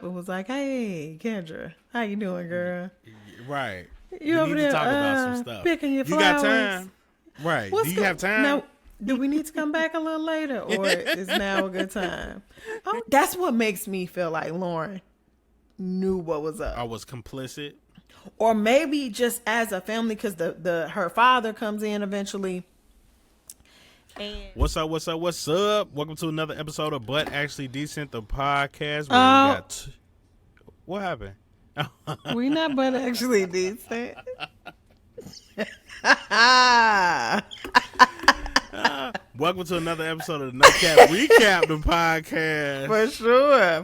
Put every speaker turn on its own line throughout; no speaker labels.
and was like, "Hey, Kendra, how you doing, girl?
Right.
You
we
over
need
there
to talk about some stuff.
picking your
You
flowers?
got time? Right. Do you have time?
Now, do we need to come back a little later, or is now a good time? Oh, that's what makes me feel like Lauren knew what was up.
I was complicit.
Or maybe just as a family, because her father comes in eventually. And
What's up? Welcome to another episode of But Actually Decent, the podcast where we got... What happened?
We not but actually decent.
Welcome to another episode of the NoCap Recap, the podcast.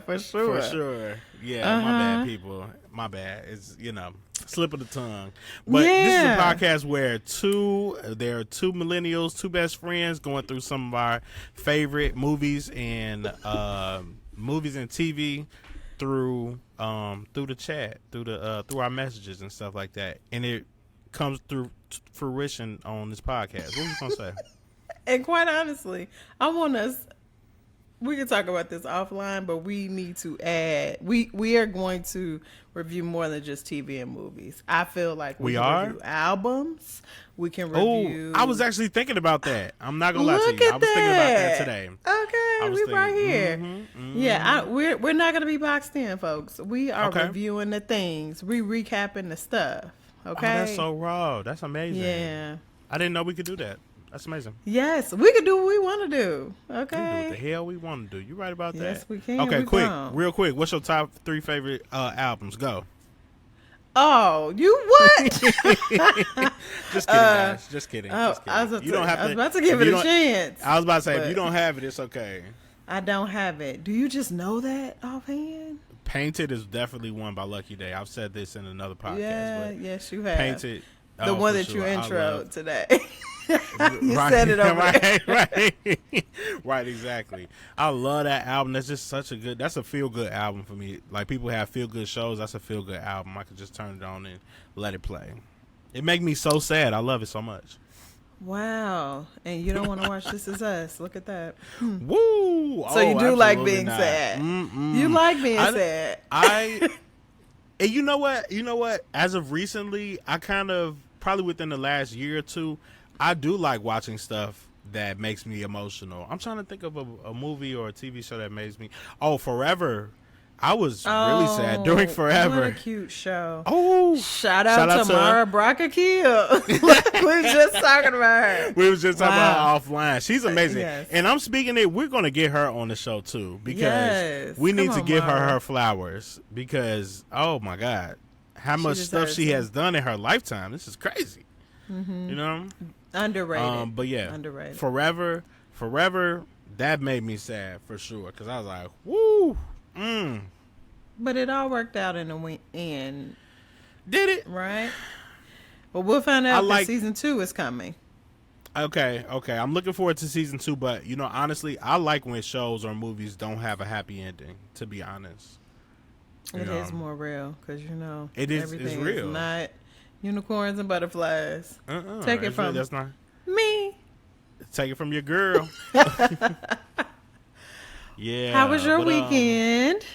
For sure.
Yeah, my bad, people. My bad. It's, slip of the tongue. But this is a podcast where there are two millennials, two best friends going through some of our favorite movies and TV through the chat, through our messages and stuff like that. And it comes through fruition on this podcast. What are you gonna say?
And quite honestly, we can talk about this offline, but we need to add, we are going to review more than just TV and movies. I feel like we can review albums. We can review.
Oh, I was actually thinking about that. I'm not gonna lie to you. I was thinking about that today.
Okay, we right here. Yeah, we're not gonna be boxed in, folks. We are reviewing the things. We recapping the stuff. Okay.
Oh, that's so raw. That's amazing.
Yeah.
I didn't know we could do that. That's amazing.
Yes, we can do what we want to do. Okay.
We can do what the hell we want to do. You right about that?
Yes, we can.
Okay, real quick. What's your top 3 favorite albums? Go.
Oh, you what?
Just kidding, guys. Just kidding.
I was about to give it a chance.
I was about to say, if you don't have it, it's okay.
I don't have it. Do you just know that offhand?
Painted is definitely one by Lucky Day. I've said this in another podcast.
Yeah, yes, you have.
Painted.
The one that you introed today. You said it over
right, exactly. I love that album. That's just that's a feel good album for me. Like, people have feel good shows. That's a feel good album. I could just turn it on and let it play. It make me so sad. I love it so much.
Wow. And you don't want to watch This Is Us. Look at that.
Woo!
So you do like being sad. You like being sad.
And you know what? As of recently, I kind of, probably within the last year or two, I do like watching stuff that makes me emotional. I'm trying to think of a movie or a TV show that makes me... Oh, Forever. I was really sad during Forever.
What a cute show.
Oh,
shout out to Mara Brockakil. We were just talking about her.
We was just talking about her offline. She's amazing.
Yes.
And I'm speaking it. We're going to get her on the show too, because we need to give her flowers, because, oh my God, how much stuff she has done in her lifetime. This is crazy. Mm-hmm. You know?
Underrated.
But yeah,
underrated.
Forever, that made me sad for sure, because I was like, woo.
But it all worked out in the end.
Did it?
Right? But we'll find out if season 2 is coming.
Okay. I'm looking forward to season 2, but, honestly, I like when shows or movies don't have a happy ending, to be honest.
It is more real, because,
everything is real.
Is not unicorns and butterflies. Take it from
that's not
me.
Take it from your girl. Yeah.
How was your weekend?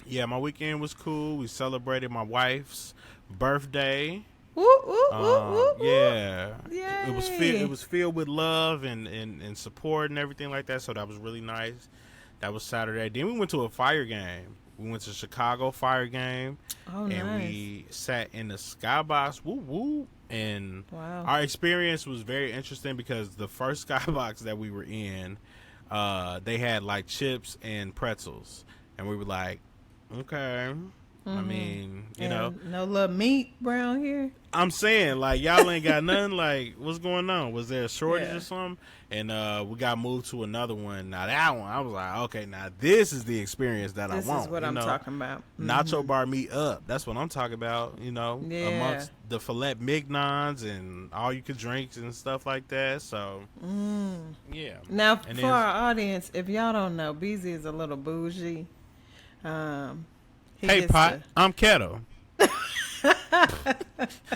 Yeah, my weekend was cool. We celebrated my wife's birthday. Yeah.
Yay.
It was filled with love and support and everything like that. So that was really nice. That was Saturday. Then we went to a fire game. We went to Chicago fire game.
Oh, nice.
And we sat in the skybox. Woo woo. And our experience was very interesting, because the first skybox that we were in, they had like chips and pretzels, and we were like, okay. I mean,
no little meat around here.
I'm saying, like, y'all ain't got nothing. Like, what's going on? Was there a shortage or something? And we got moved to another one. Now that one, I was like, okay, now this is the experience that I want.
This is what I'm talking about.
Nacho bar meat up. That's what I'm talking about. Amongst the filet mignons and all you could drinks and stuff like that. So yeah.
Now, for our audience, if y'all don't know, BZ is a little bougie.
Hey, Pot, I'm Keto.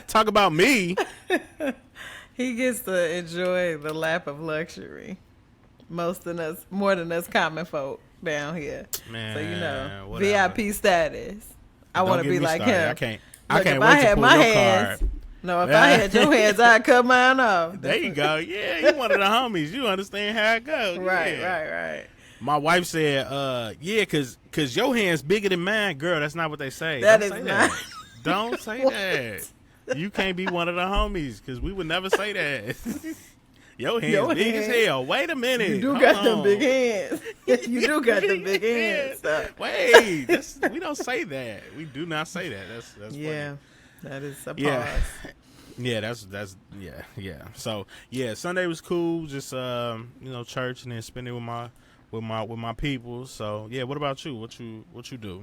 Talk about me.
He gets to enjoy the lap of luxury. More than us common folk. down here.
Man,
so, you know,
whatever.
VIP status. I want to be like
started.
him.
I can't wait to pull your
hands, card. No, if I had your hands, I'd cut mine off.
There you go. Yeah, you one of the homies. You understand how it goes.
Right.
My wife said, yeah, cause your hand's bigger than mine. Girl, that's not what they say.
Don't say that.
Don't say that. You can't be one of the homies, because we would never say that. Your hand's big as hell. Wait a minute.
You do got them big hands. You do got them big hands.
Wait, we don't say that. We do not say that. That's
yeah. Funny. That is a pause.
Yeah, that's yeah. So Sunday was cool. Just church and then spending with my people. So yeah, what about you? What you do?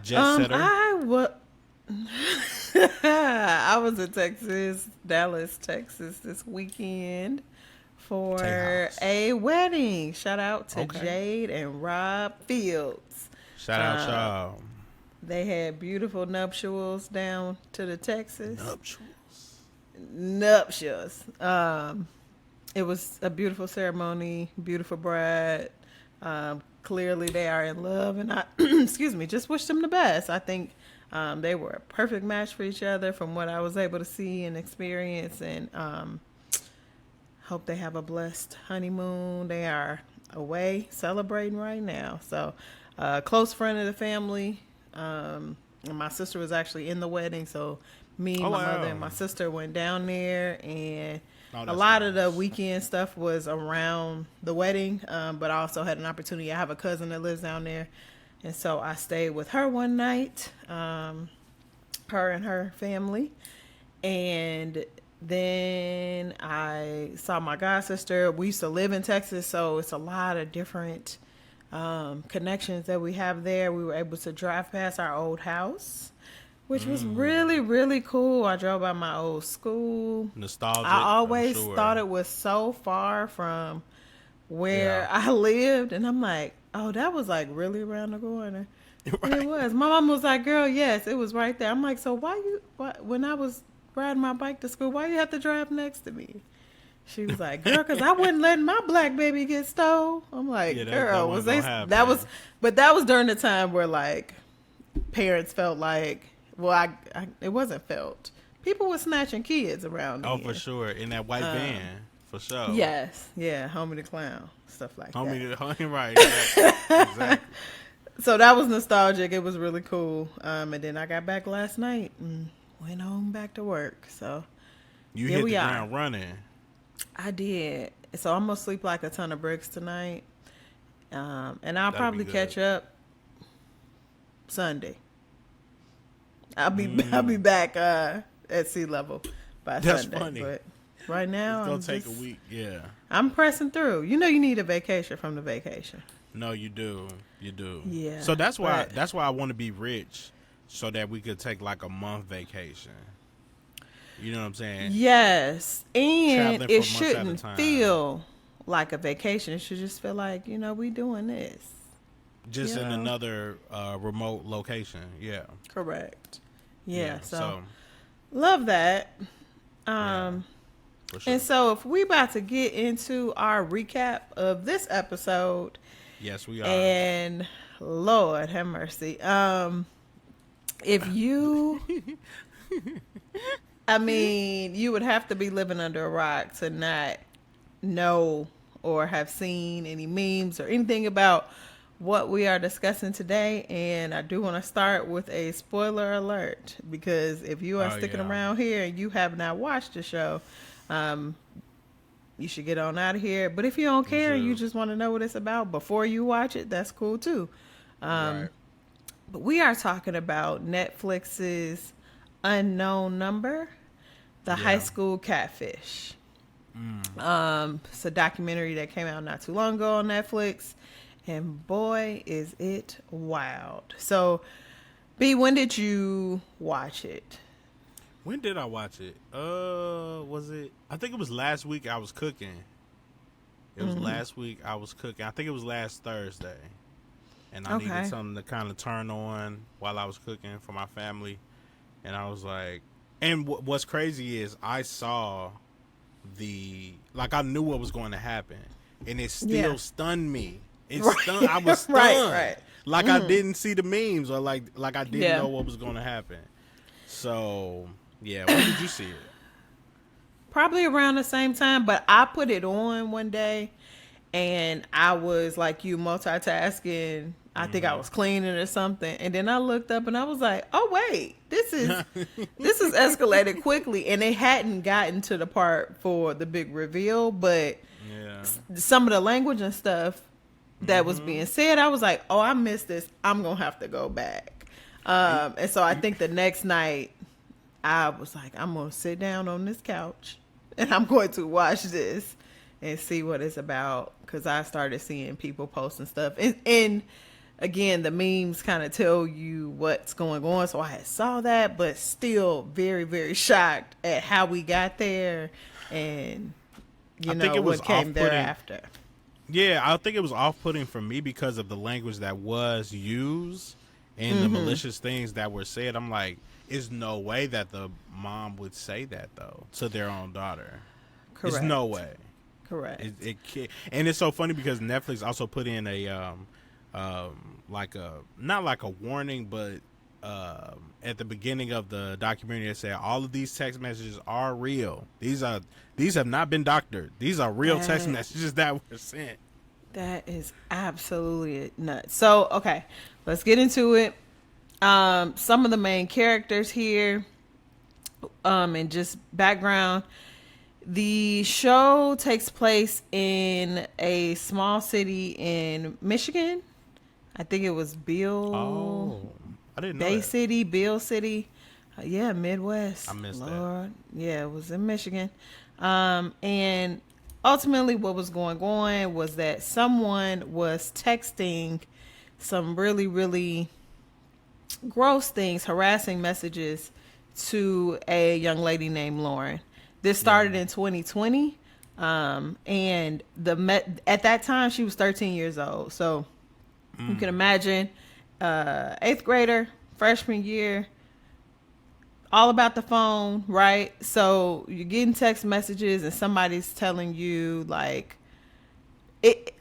Jet setter.
I was in Dallas, Texas this weekend for a wedding. Shout out to Jade and Rob Fields.
Shout out y'all.
They had beautiful nuptials down to the Texas. Nuptials. It was a beautiful ceremony, beautiful bride. Clearly they are in love, and I, just wish them the best. I think they were a perfect match for each other from what I was able to see and experience, and hope they have a blessed honeymoon. They are away celebrating right now. So a close friend of the family, and my sister was actually in the wedding, so me, my mother, and my sister went down there, and a lot of the weekend stuff was around the wedding, but I also had an opportunity. I have a cousin that lives down there, and so I stayed with her one night, her and her family, and then I saw my god sister. We used to live in Texas, so it's a lot of different connections that we have there. We were able to drive past our old house, which was really, really cool. I drove by my old school.
Nostalgic.
I always thought it was so far from where I lived. And I'm like, oh, that was like really around the corner. Right. And it was. My mom was like, girl, yes, it was right there. I'm like, so why when I was riding my bike to school, why you have to drive next to me? She was like, girl, because I wouldn't let my black baby get stole. I'm like, girl, that was during the time where like parents felt like, well, it wasn't felt. People were snatching kids around.
Oh, for sure. In that white van, for sure.
Yes. Yeah. Homie the Clown. Stuff like that.
Right. Exactly.
So that was nostalgic. It was really cool. And then I got back last night and went home back to work. So
you hit the ground running.
I did. So I'm going to sleep like a ton of bricks tonight. And I'll probably catch up Sunday. I'll be back at sea level by Sunday. That's funny. But right now,
it's gonna take a week. Yeah,
I'm pressing through. You know, you need a vacation from the vacation.
No, you do. You do.
Yeah.
So that's why I want to be rich, so that we could take like a month vacation. You know what I'm saying?
Yes, and it shouldn't feel like a vacation. It should just feel like, you know, we doing this.
Just in another remote location. Yeah.
Correct. Yeah, so love that.
For sure.
And so if we about to get into our recap of this episode.
Yes, we are.
And Lord have mercy. If you I mean, you would have to be living under a rock to not know or have seen any memes or anything about what we are discussing today. And I do want to start with a spoiler alert, because if you are sticking around here and you have not watched the show, you should get on out of here. But if you don't care and you just want to know what it's about before you watch it, that's cool too. Right. But we are talking about Netflix's Unknown Number, the high school Catfish. It's a documentary that came out not too long ago on Netflix. And boy, is it wild. So, B, when did you watch it?
When did I watch it? Was it? I think it was last week I was cooking. It was last week I was cooking. I think it was last Thursday. And I needed something to kind of turn on while I was cooking for my family. And I was like, and what's crazy is I saw I knew what was going to happen. And it still stunned me It
Right.
stunned. I was stunned.
Right.
Like I didn't see the memes, or like I didn't
Yeah.
know what was going to happen. So yeah, when did you see it?
Probably around the same time, but I put it on one day and I was like you multitasking. I think I was cleaning or something, and then I looked up and I was like, "Oh wait, this is escalated quickly." And it hadn't gotten to the part for the big reveal, but
Yeah.
some of the language and stuff that was being said, I was like, "Oh, I missed this. I'm gonna have to go back." And so I think the next night I was like, "I'm gonna sit down on this couch and I'm going to watch this and see what it's about," because I started seeing people posting stuff and again, the memes kind of tell you what's going on. So I had saw that, but still very, very shocked at how we got there and,
I think it was
what came
off-putting.
thereafter.
Yeah, I think it was off-putting for me because of the language that was used and the malicious things that were said. I'm like, there's no way that the mom would say that though to their own daughter.
Correct.
There's no way.
Correct.
It can't. And it's so funny because Netflix also put in a like a not like a warning, but at the beginning of the documentary, it said all of these text messages are real. These have not been doctored. These are real text messages that were sent.
That is absolutely nuts. So, okay, let's get into it. Some of the main characters here, and just background. The show takes place in a small city in Michigan. I think it was
Oh, I didn't know
Bay
that.
City, Bill City. Yeah, Midwest.
I missed
Lord. Yeah, it was in Michigan. And ultimately what was going on was that someone was texting some really, really gross things, harassing messages to a young lady named Lauren. This started in 2020. And at that time she was 13 years old. So you can imagine, 8th grader, freshman year, all about the phone, right? So you're getting text messages and somebody's telling you like,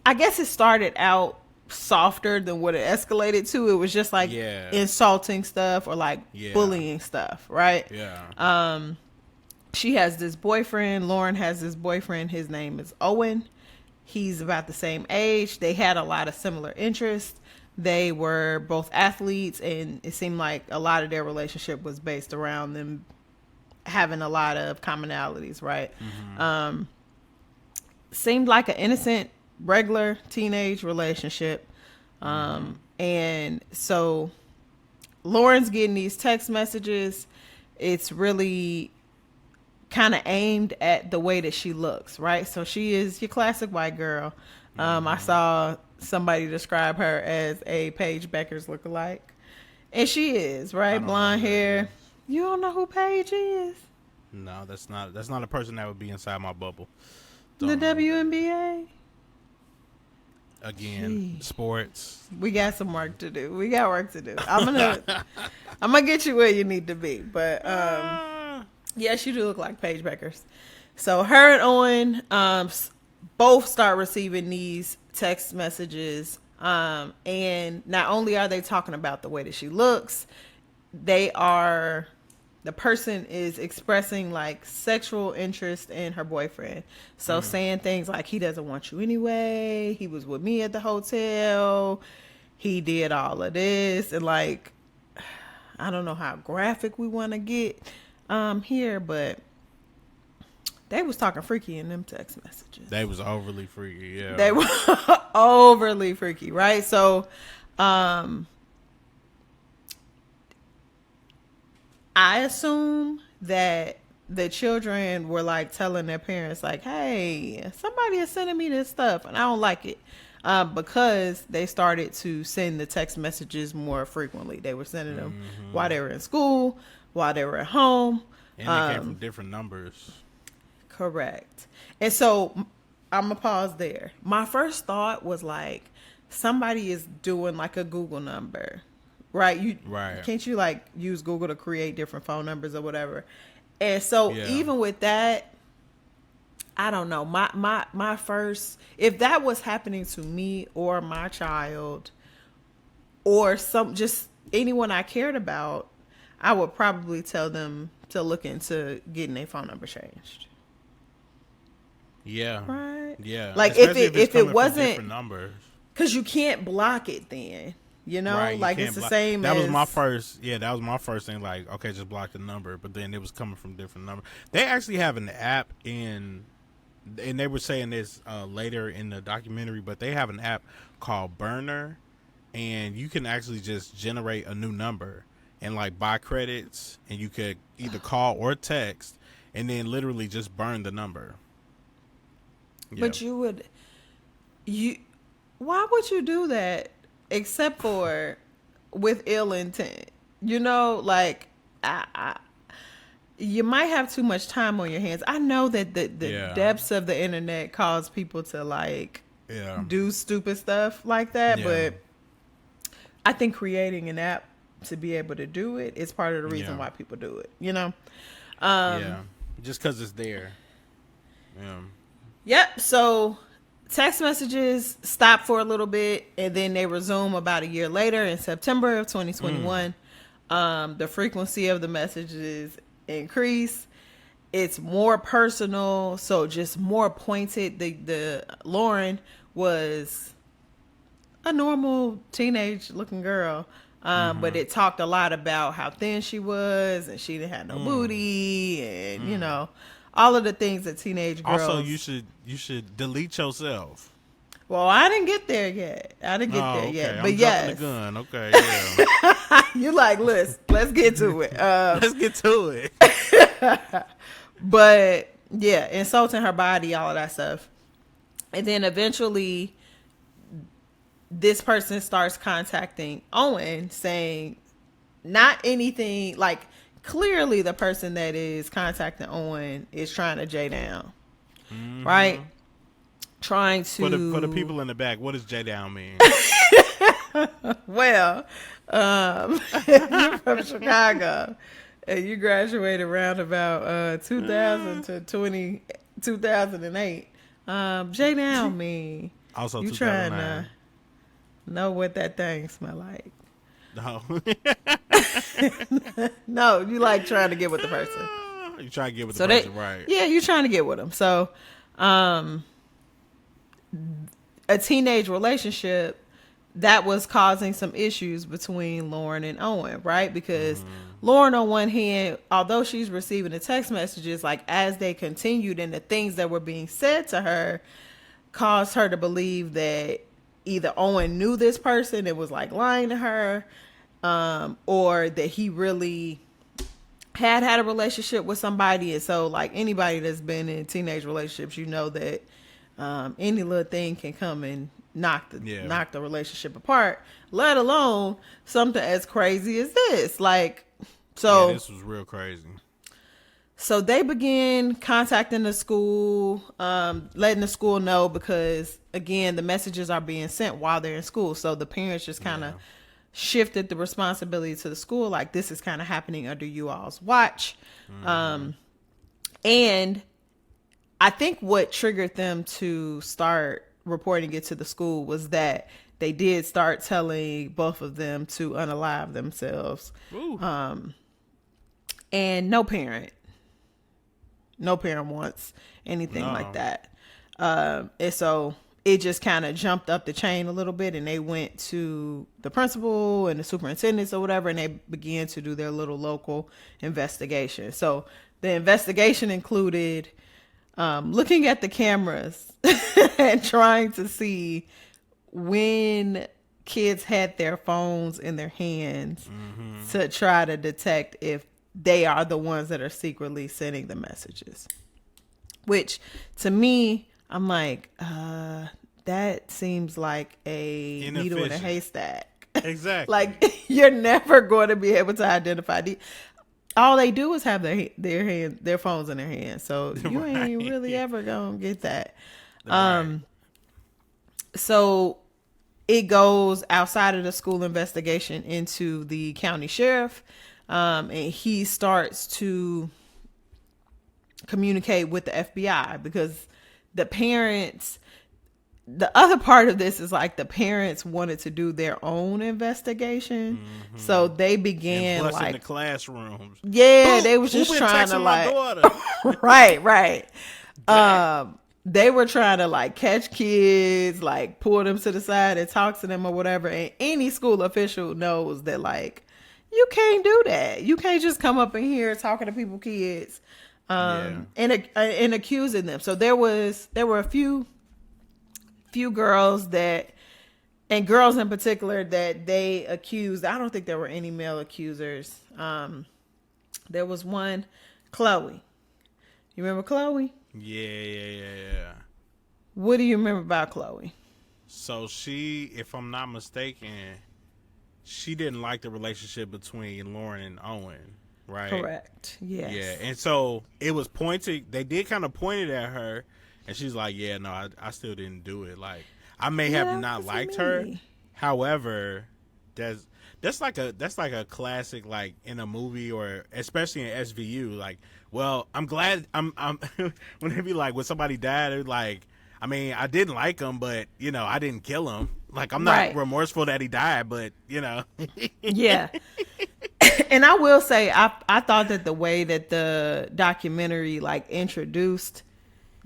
I guess it started out softer than what it escalated to. It was just like insulting stuff or like bullying stuff, right?
Yeah.
She has this boyfriend. Lauren has this boyfriend. His name is Owen. He's about the same age. They had a lot of similar interests. They were both athletes, and it seemed like a lot of their relationship was based around them having a lot of commonalities, right? Seemed like an innocent, regular teenage relationship. And so Lauren's getting these text messages. It's really kind of aimed at the way that she looks, right? So she is your classic white girl. I saw somebody describe her as a Paige Becker's lookalike, and she is, right? Blonde hair. You don't know who Paige is?
No, that's not a person that would be inside my bubble.
The WNBA.
Again, sports.
We got some work to do. We got work to do. I'm gonna get you where you need to be, but yes, you do look like Paige Beckers. So her and Owen both start receiving these text messages, and not only are they talking about the way that she looks, the person is expressing like sexual interest in her boyfriend. So saying things like, he doesn't want you anyway, he was with me at the hotel, he did all of this, and like, I don't know how graphic we want to get here, but they was talking freaky in them text messages.
They was overly freaky, yeah.
They were overly freaky, right? So I assume that the children were like telling their parents like, hey, somebody is sending me this stuff and I don't like it, because they started to send the text messages more frequently. They were sending them while they were in school, while they were at home,
and they came from different numbers.
Correct. And so I'm gonna pause there. My first thought was like, somebody is doing like a Google number, right? Can't you like use Google to create different phone numbers or whatever? And so even with that, I don't know. My first, if that was happening to me or my child or just anyone I cared about, I would probably tell them to look into getting their phone number changed.
Yeah.
Right?
Yeah.
Like
Especially
if
it's
it
coming from
wasn't,
different numbers.
because you can't block it then. You know,
Right, you
like
can't
it's the
block.
same
That
as
was my first. Yeah, that was my first thing. Like, okay, just block the number. But then it was coming from different numbers. They actually have an app and they were saying this later in the documentary. But they have an app called Burner, and you can actually just generate a new number and like buy credits, and you could either call or text, and then literally just burn the number. Yeah.
But why would you do that except for with ill intent? You know, like you might have too much time on your hands. I know that the depths of the internet cause people to like do stupid stuff like that, but I think creating an app to be able to do it is part of the reason why people do it, you know?
Just because it's there. Yeah.
Yep. So text messages stop for a little bit and then they resume about a year later in September of 2021. The frequency of the messages increase. It's more personal, so just more pointed. The Lauren was a normal teenage looking girl. But it talked a lot about how thin she was and she didn't have no booty and you know, all of the things that teenage girls.
Also, you should delete yourself.
Well, I didn't get there yet. Yet. But
I'm
yes.
jumping the gun. Okay, yeah.
You like, let's get to it.
Let's get to it.
But yeah, insulting her body, all of that stuff. And then eventually this person starts contacting Owen saying not anything, like clearly the person that is contacting Owen is trying to J down. Right? Trying to
for the people in the back, what does J down mean?
Well, you're from Chicago and you graduated around about 2000 to 2008. J down mean
Also,
you
2009.
trying to know what that thing smell like.
No.
No, you like trying to get with the person.
You try to get with the person, right?
Yeah, you're trying to get with them. So, a teenage relationship that was causing some issues between Lauren and Owen, right? Because Lauren, on one hand, although she's receiving the text messages, like as they continued and the things that were being said to her caused her to believe that either Owen knew this person and was like lying to her, or that he really had a relationship with somebody. And so like anybody that's been in teenage relationships, you know that any little thing can come and knock the relationship apart, let alone something as crazy as this. Like, so
this was real crazy.
So they begin contacting the school, letting the school know, because again, the messages are being sent while they're in school. So the parents just kind of shifted the responsibility to the school. Like, this is kind of happening under you all's watch. And I think what triggered them to start reporting it to the school was that they did start telling both of them to unalive themselves. And no parent wants anything like that. And so it just kind of jumped up the chain a little bit, and they went to the principal and the superintendents or whatever, and they began to do their little local investigation. So the investigation included looking at the cameras and trying to see when kids had their phones in their hands to try to detect if they are the ones that are secretly sending the messages. Which, to me, I'm like, that seems like a needle in a haystack.
Exactly.
Like, you're never going to be able to identify all they do is have their phones in their hands. So you ain't really ever gonna get that. So it goes outside of the school investigation into the county sheriff. And he starts to communicate with the FBI because the parents. The other part of this is like the parents wanted to do their own investigation, so they began
and
like
in the classrooms.
Yeah, they was just
been
trying to
texting my
like,
daughter?
right. They were trying to like catch kids, like pull them to the side and talk to them or whatever. And any school official knows that like you can't do that. You can't just come up in here talking to people, kids, and accusing them. So there were a few girls that, and girls in particular, that they accused. I don't think there were any male accusers. There was one, Chloe. You remember Chloe?
Yeah.
What do you remember about Chloe?
So she, if I'm not mistaken, she didn't like the relationship between Lauren and Owen, right?
Correct. Yes.
Yeah, and so it was pointed. They did kind of point it at her, and she's like, "Yeah, no, I still didn't do it. Like, I may have not liked her. However, that's like a classic, like in a movie or especially in SVU. Like, well, I'm glad I'm when they be like, when somebody died, they're like, I mean, I didn't like him, but you know, I didn't kill him. Like, I'm not remorseful that he died, but you know,
yeah." And I will say, I thought that the way that the documentary like introduced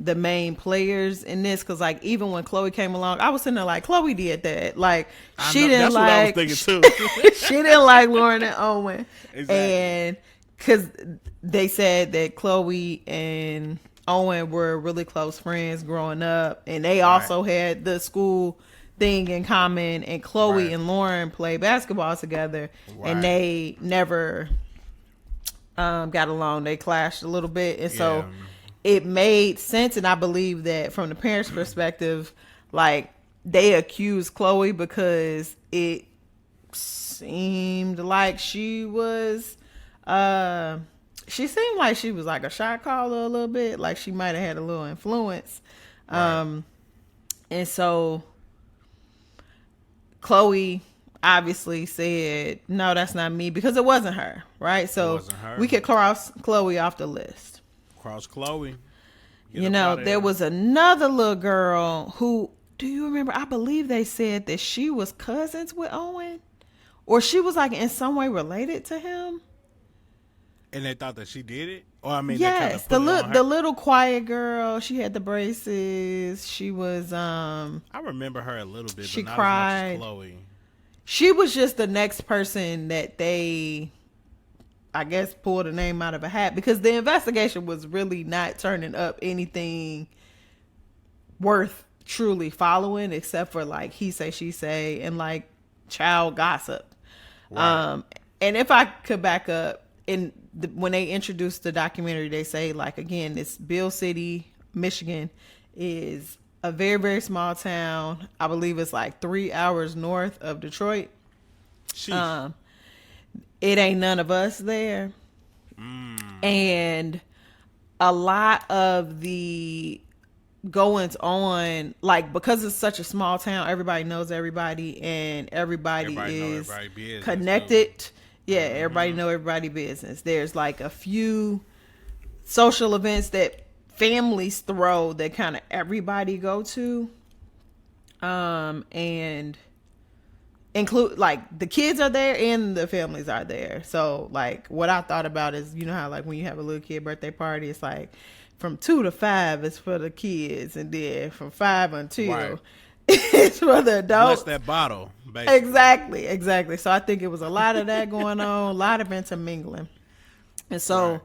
the main players in this, because like even when Chloe came along, I was sitting there like, Chloe did that. Like she didn't
that's
like.
What I was thinking too.
She didn't like Lauren and Owen,
Exactly.
and because they said that Chloe and Owen were really close friends growing up, and they also had the school thing in common. And Chloe and Lauren played basketball together, and they never got along. They clashed a little bit, and so it made sense. And I believe that from the parents' perspective, like they accused Chloe because it seemed like she was she seemed like she was like a shot caller a little bit, like she might have had a little influence. And so Chloe obviously said, no, that's not me, because it wasn't her, right? So we could cross Chloe off the list.
Cross Chloe.
You know, there was another little girl who, do you remember? I believe they said that she was cousins with Owen, or she was like in some way related to him.
And they thought that she did it? Or I mean,
yes, the little quiet girl. She had the braces. She was
I remember her a little bit,
she
but not
cried.
as much as Chloe.
She was just the next person that they, I guess, pulled a name out of a hat, because the investigation was really not turning up anything worth truly following, except for like he say, she say, and like child gossip. And if I could back up, when they introduced the documentary, they say like, again, it's Bill City, Michigan is a very, very small town. I believe it's like 3 hours north of Detroit. It ain't none of us there. And a lot of the goings on, like, because it's such a small town, everybody knows everybody, and everybody is connected. Yeah, everybody know everybody business. There's like a few social events that families throw that kind of everybody go to. And include, like, the kids are there and the families are there. So like what I thought about is, you know how like when you have a little kid birthday party, it's like from 2 to 5 is for the kids, and then from 5 until it's for the adults.
Bless that bottle, basically.
Exactly. So I think it was a lot of that going on, a lot of intermingling. And so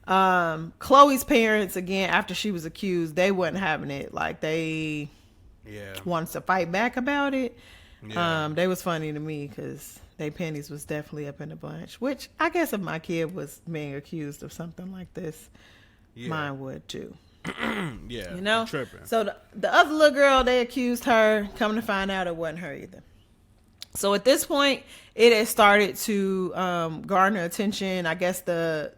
Chloe's parents, again, after she was accused, they wasn't having it. Like they wanted to fight back about it. They was funny to me because they pennies was definitely up in a bunch, which I guess if my kid was being accused of something like this, mine would too.
You
know,
tripping.
So the other little girl, they accused her. Coming to find out, it wasn't her either. So at this point, it had started to garner attention. I guess the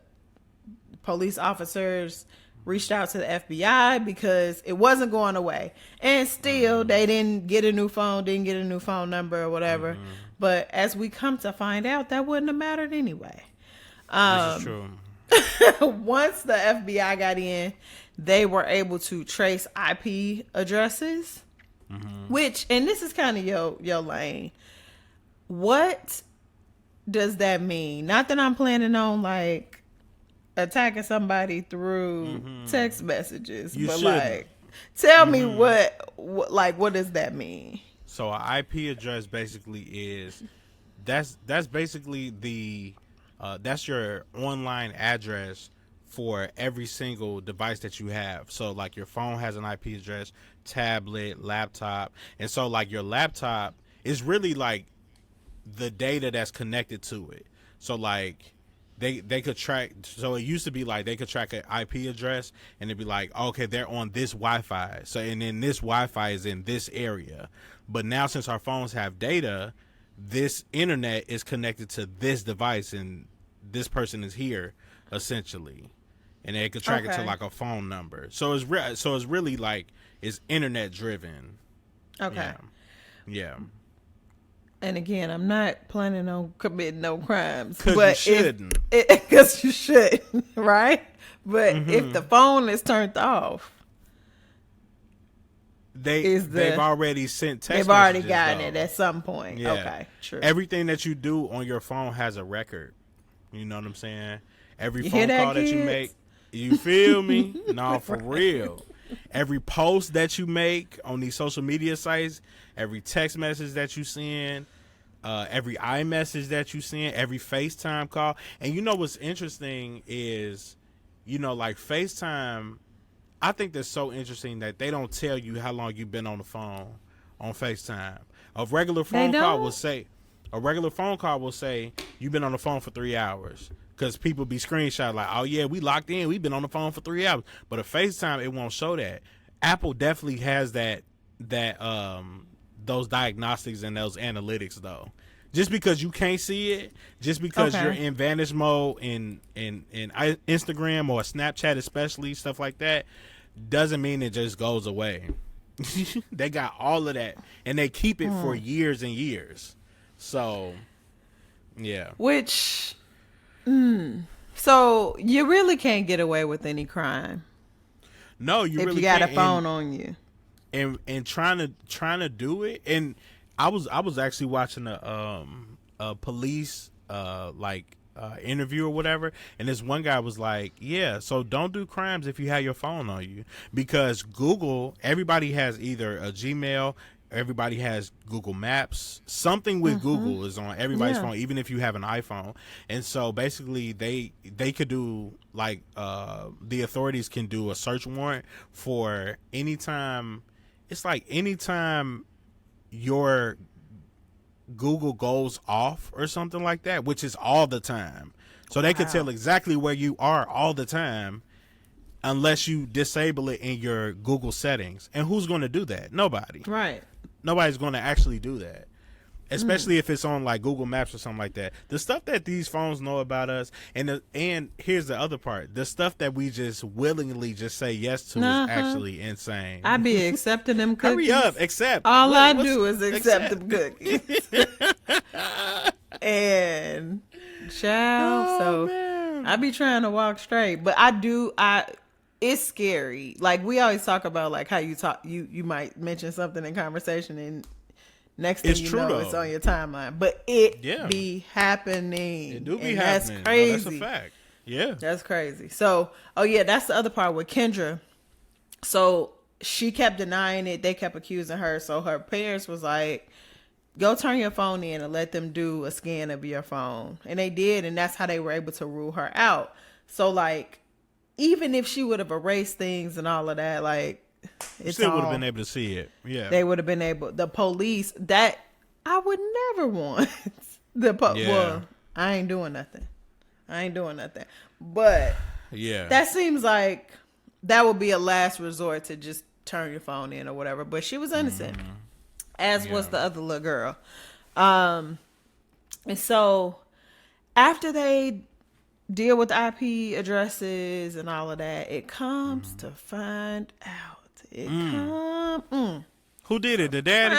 police officers reached out to the FBI because it wasn't going away, and still they didn't get a new phone number or whatever. But as we come to find out, that wouldn't have mattered anyway.
This is true.
Once the FBI got in, they were able to trace IP addresses, which, and this is kind of your lane. What does that mean? Not that I'm planning on like attacking somebody through text messages,
You
but
shouldn't.
like, tell me what does that mean?
So an IP address basically is that's basically the that's your online address for every single device that you have. So like your phone has an IP address, tablet, laptop, and so like your laptop is really like the data that's connected to it. So like they could track. So it used to be like they could track an IP address and it'd be like, okay, they're on this Wi-Fi. So and then this Wi-Fi is in this area. But now since our phones have data, this internet is connected to this device and this person is here essentially, and they could track it to like a phone number. So it's really like it's internet driven.
Okay.
Yeah.
And again, I'm not planning on committing no crimes.
Because you shouldn't.
Because you shouldn't, right? But if the phone is turned off,
they've already sent text
they've already
messages,
gotten
though.
it at some point.
Yeah.
Okay, true.
Everything that you do on your phone has a record. You know what I'm saying? Every
You
phone
hear that,
call that you
kids?
make, you feel me? No, for real. Every post that you make on these social media sites, every text message that you send, every iMessage that you send, every FaceTime call. And you know what's interesting is, you know, like FaceTime, I think that's so interesting that they don't tell you how long you've been on the phone on FaceTime. A regular phone call will say you've been on the phone for 3 hours. Because people be screenshot like, oh yeah, we locked in. We've been on the phone for 3 hours. But a FaceTime, it won't show that. Apple definitely has that those diagnostics and those analytics though. Just because you can't see it, just because you're in vanish mode in Instagram or Snapchat especially, stuff like that, doesn't mean it just goes away. They got all of that and they keep it for years and years. So yeah.
Which so you really can't get away with any crime.
No, you
if
really
you got
can't.
a phone on you.
And trying to do it. And I was actually watching a police interview or whatever, and this one guy was like, yeah, so don't do crimes if you have your phone on you, because Google, everybody has either a Gmail, everybody has Google Maps, something with Google is on everybody's phone, even if you have an iPhone. And so basically they could do like the authorities can do a search warrant for anytime your Google goes off or something like that, which is all the time. So they could tell exactly where you are all the time unless you disable it in your Google settings. And who's going to do that? Nobody.
Right.
Nobody's going to actually do that. Especially if it's on like Google Maps or something like that. The stuff that these phones know about us, and here's the other part: the stuff that we just willingly just say yes to is actually insane.
I be accepting them cookies.
Hurry up, accept.
All I do is accept them cookies. And child, I be trying to walk straight, but it's scary. Like we always talk about, like how you might mention something in conversation and next thing you know, it's on your timeline. But it be happening.
It do be happening.
That's crazy.
No, that's a fact. Yeah.
That's crazy. So, that's the other part with Kendra. So she kept denying it. They kept accusing her. So her parents was like, go turn your phone in and let them do a scan of your phone. And they did. And that's how they were able to rule her out. So like, even if she would have erased things and all of that, like,
you still would have been able to see it. Yeah.
They would have been able. The police, that I would never want. Well, I ain't doing nothing. But that seems like that would be a last resort to just turn your phone in or whatever. But she was innocent, as was the other little girl. And so after they deal with IP addresses and all of that, it comes to find out.
Who did it? The daddy?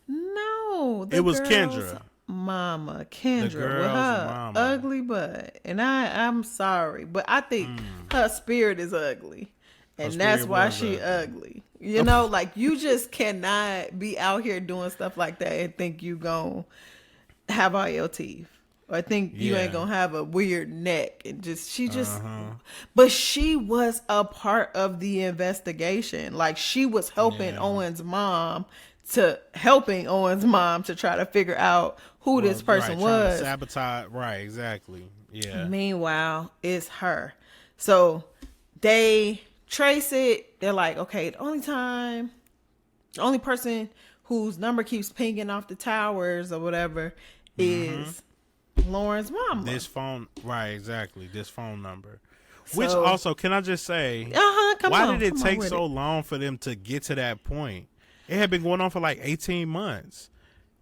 No,
it was Kendra.
mama, Kendra,
girl's
with her
mama.
ugly butt. And I'm sorry, but I think her spirit is ugly. And that's
spirit
why
was
she
ugly.
ugly. You know, like you just cannot be out here doing stuff like that and think you gon' have all your teeth. Or think you ain't
Yeah.
gonna have a weird neck. And she just
Uh-huh.
but she was a part of the investigation. Like she was helping
Yeah.
Owen's mom to try to figure out who this person
Right, trying to
was.
sabotage. Right, exactly. Yeah.
Meanwhile, it's her. So they trace it. They're like, okay, the only person whose number keeps pinging off the towers or whatever is Lauren's mama.
This phone, right, exactly. This phone number.
So-
Which also, can I just say,
Come
why
on,
did it
come on
take
with
so
it.
long for them to get to that point? It had been going on for like 18 months.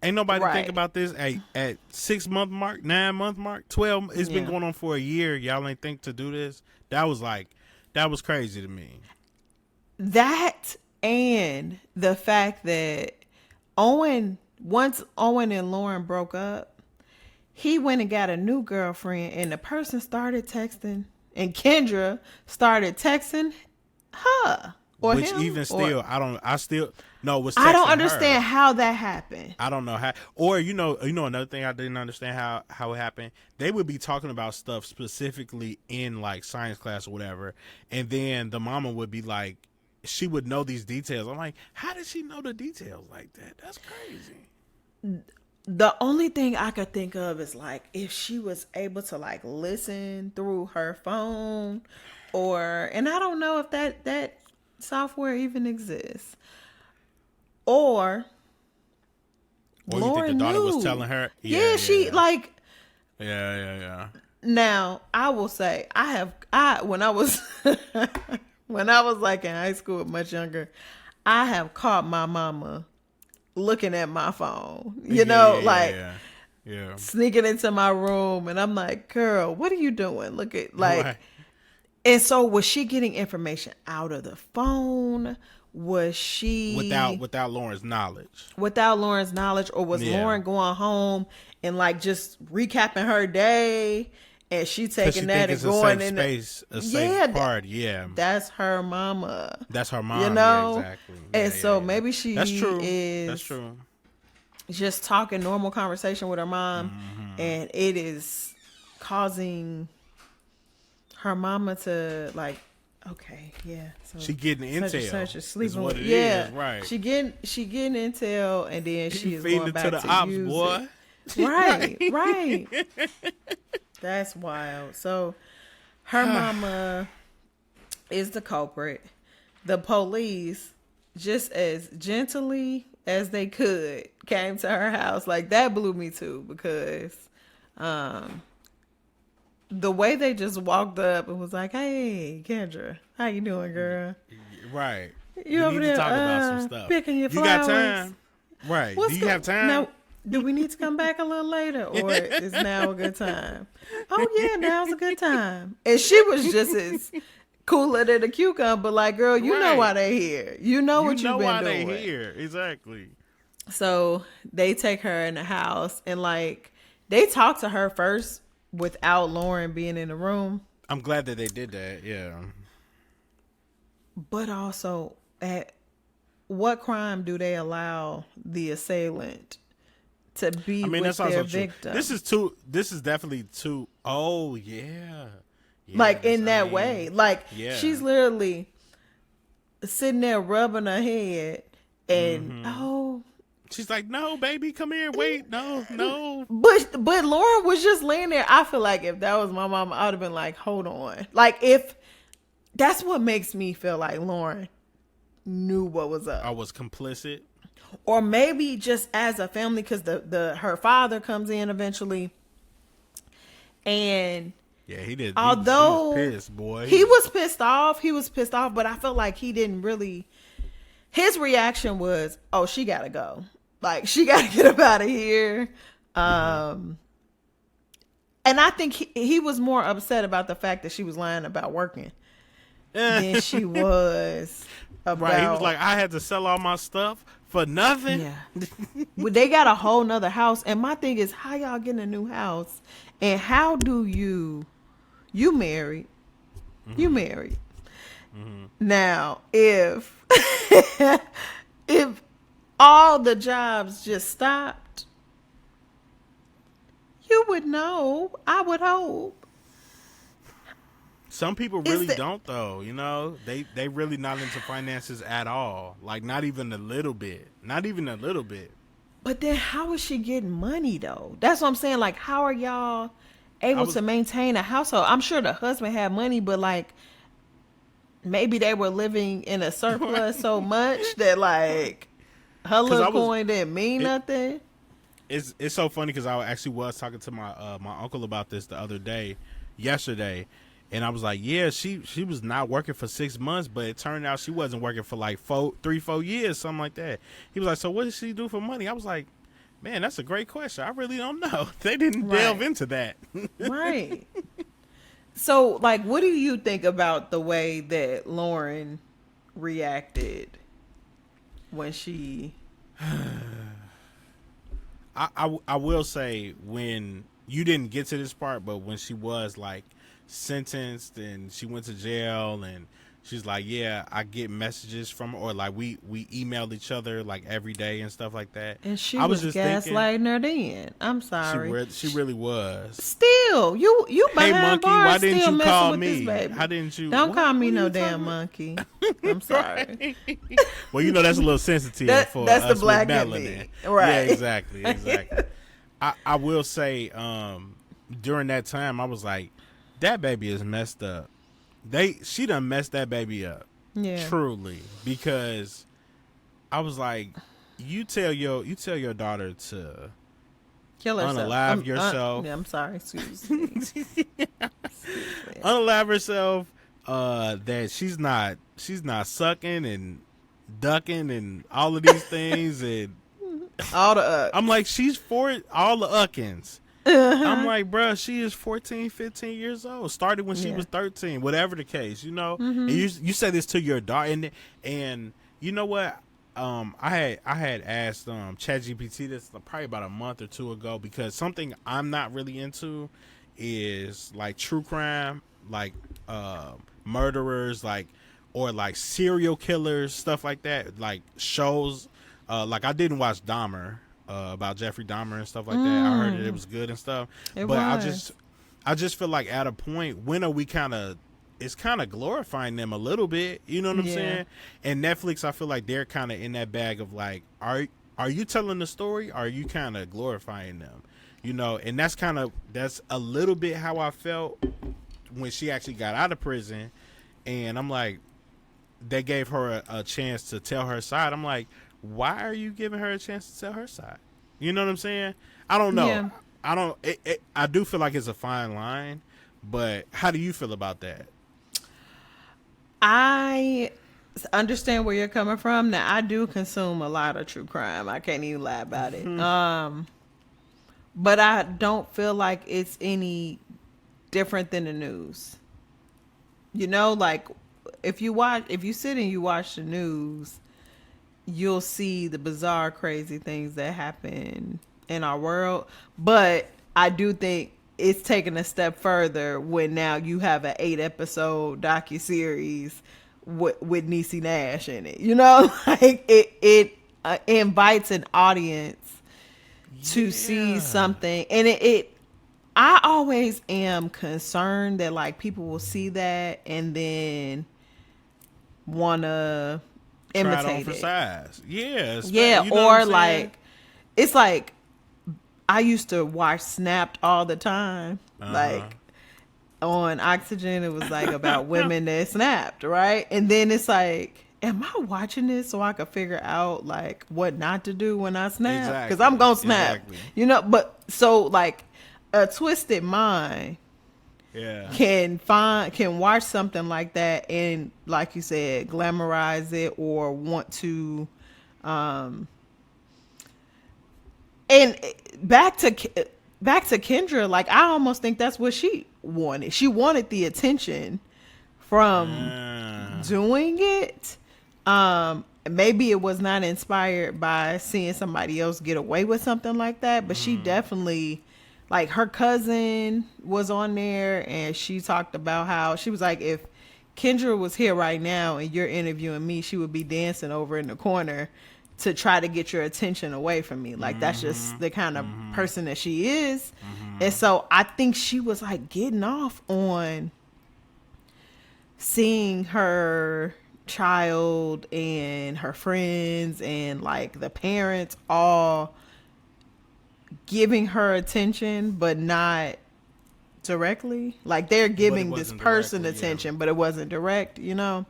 Ain't nobody think
Right.
about this at 6 month mark, 9 month mark, 12. It's been
Yeah.
going on for a year. Y'all ain't think to do this. That was crazy to me.
That and the fact that once Owen and Lauren broke up, he went and got a new girlfriend, and the person started texting, and Kendra started texting her or
Which
him.
even
or-
still, was
I don't
texting
understand
her.
how that happened.
I don't know how, or another thing I didn't understand how it happened. They would be talking about stuff specifically in like science class or whatever, and then the mama would be like, she would know these details. I'm like, how did she know the details like that? That's crazy.
The only thing I could think of is like if she was able to like listen through her phone, and I don't know if that software even exists. Or
Or you
Lauren
think the daughter was
knew.
telling her?
Yeah, she like.
Yeah.
Now I will say when I was when I was like in high school, much younger, I have caught my mama looking at my phone.
Yeah.
Sneaking into my room, and I'm like, "Girl, what are you doing? Look at like."
Right.
And so, was she getting information out of the phone? Was she
without Lauren's knowledge?
Without Lauren's knowledge, or was
Yeah.
Lauren going home and like just recapping her day, and she taking that and going in
a safe part? Yeah,
that's her mama.
That's her mom.
You know,
yeah, exactly.
And
Yeah,
so
yeah.
maybe she
That's true.
is
That's true.
just talking normal conversation with her mom, and it is causing her mama to like, okay, yeah. So
She getting intel.
Such and such is sleeping
is what
with,
it
yeah,
is, right?
She getting intel, and then she is
feeding
going
it
back
to the
to
ops,
use
boy.
it. Right. That's wild. So her mama is the culprit. The police, just as gently as they could, came to her house. Like that blew me too, because the way they just walked up and was like, "Hey, Kendra, how you doing, girl?
Right.
You
we
over
need
there
to talk about some stuff.
picking your
You
flowers?
got time? Right. Do you have time?
Now, do we need to come back a little later, or is now a good time? Oh yeah, now's a good time." And she was just as cooler than a cucumber. Like, girl, you know
Right.
why they here. You know what you've been
why
doing.
they here. Exactly.
So they take her in the house, and like they talk to her first without Lauren being in the room.
I'm glad that they did that. Yeah.
But also, at what crime do they allow the assailant to be with
that's
their
also
victim?
true. This is definitely too. Oh yeah.
Like
Yes,
in that way. Like
yeah.
she's literally sitting there rubbing her head, and
She's like, no, baby, come here. Wait, no.
But Lauren was just laying there. I feel like if that was my mom, I would have been like, hold on. Like if that's what makes me feel like Lauren knew what was up.
I was complicit.
Or maybe just as a family, because her father comes in eventually, and
Yeah, he did.
although
he was pissed, boy.
he was pissed off, but I felt like he didn't really. His reaction was, "Oh, she gotta go. Like she gotta get up out of here." And I think he was more upset about the fact that she was lying about working than she was about.
Right, he was like, I had to sell all my stuff For nothing?
Yeah. Well, they got a whole nother house. And my thing is, how y'all getting a new house? And how do you married? You married. Now, if if all the jobs just stopped, you would know. I would hope.
Some people really don't though, you know? They really not into finances at all. Like not even a little bit. Not even a little bit.
But then how is she getting money though? That's what I'm saying. Like, how are y'all able to maintain a household? I'm sure the husband had money, but like maybe they were living in a surplus so much that like her little coin didn't mean nothing.
It's so funny because I actually was talking to my uncle about this the other day, yesterday, and I was like, yeah, she was not working for 6 months, but it turned out she wasn't working for like 4 years, something like that. He was like, so what did she do for money? I was like, man, that's a great question. I really don't know. They didn't delve into that.
Right. So, like, what do you think about the way that Lauren reacted when she...
I will say, when you didn't get to this part, but when she was like sentenced and she went to jail and she's like, yeah, I get messages from her, or like we emailed each other like every day and stuff like that.
And she
I
was
just
gaslighting her then. I'm sorry.
She really was.
Still, you behind
hey monkey,
bars,
why didn't
still
you
messing
call
with
me?
This baby.
How didn't you?
Don't call me no damn monkey. I'm sorry.
Well, you know that's a little sensitive for
that's
us
the black
with
in
melanin.
me. Right.
Yeah, exactly. I will say, during that time, I was like, that baby is messed up. She done messed that baby up.
Yeah.
Truly, because I was like, you tell your daughter to
kill herself.
Unalive yourself.
I'm sorry. Excuse me.
Unalive herself. That she's not sucking and ducking and all of these things and
all the
I'm like, she's for all the uckins. I'm like, bruh, she is 14, 15 years old. Started when she was 13, whatever the case, you know. And you say this to your daughter, and you know what? I had asked ChatGPT this probably about a month or two ago, because something I'm not really into is like true crime, like murderers, like, or like serial killers, stuff like that, like shows. Like I didn't watch Dahmer. About Jeffrey Dahmer and stuff like that. I heard that it was good and stuff. I just feel like at a point, when are we it's kind of glorifying them a little bit. You know what I'm saying? And Netflix, I feel like they're kind of in that bag of like, are you telling the story? Or are you kind of glorifying them? You know, and that's a little bit how I felt when she actually got out of prison. And I'm like, they gave her a chance to tell her side. I'm like, why are you giving her a chance to tell her side? You know what I'm saying? I don't know. Yeah. I do feel like it's a fine line, but how do you feel about that?
I understand where you're coming from. Now, I do consume a lot of true crime. I can't even lie about it. But I don't feel like it's any different than the news. You know, like if you sit and you watch the news, you'll see the bizarre, crazy things that happen in our world. But I do think it's taken a step further when now you have an 8-episode docuseries with Niecy Nash in it. You know, like it invites an audience to see something. And I always am concerned that like people will see that and then want to imitate
try it on for size. Yeah.
Yeah.
You know
or like, it's like, I used to watch Snapped all the time. Like on Oxygen, it was like about women that snapped, right? And then it's like, am I watching this so I can figure out like what not to do when I snap? Because I'm gonna snap, you know. But so like a twisted mind can watch something like that and, like you said, glamorize it or want to and back to Kendra, like I almost think that's what she wanted. She wanted the attention from doing it. maybe it was not inspired by seeing somebody else get away with something like that, but she definitely, like, her cousin was on there and she talked about how she was like, if Kendra was here right now and you're interviewing me, she would be dancing over in the corner to try to get your attention away from me. Like, that's just the kind of person that she is. And so I think she was like getting off on seeing her child and her friends and like the parents all giving her attention, but not directly. Like, they're giving this person attention, but it wasn't direct, you know?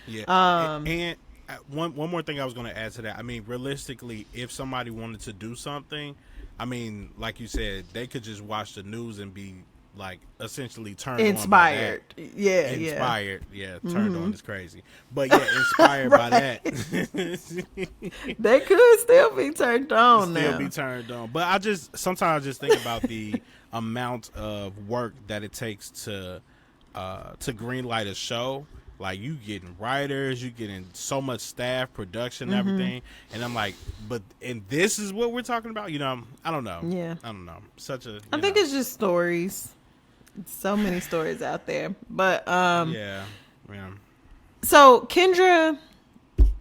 Yeah. And one more thing I was going to add to that. I mean, realistically, if somebody wanted to do something, I mean, like you said, they could just watch the news and be like essentially turned
inspired.
On by that.
Yeah,
inspired. Yeah, turned on is crazy. But yeah, inspired by that.
They could still be turned on now.
Still be turned on. But sometimes I just think about the amount of work that it takes to greenlight a show. Like, you getting writers, you getting so much staff, production, everything, and I'm like, and this is what we're talking about, you know? I don't know.
Yeah,
I don't know.
I think it's just stories. So many stories out there, but
yeah.
So Kendra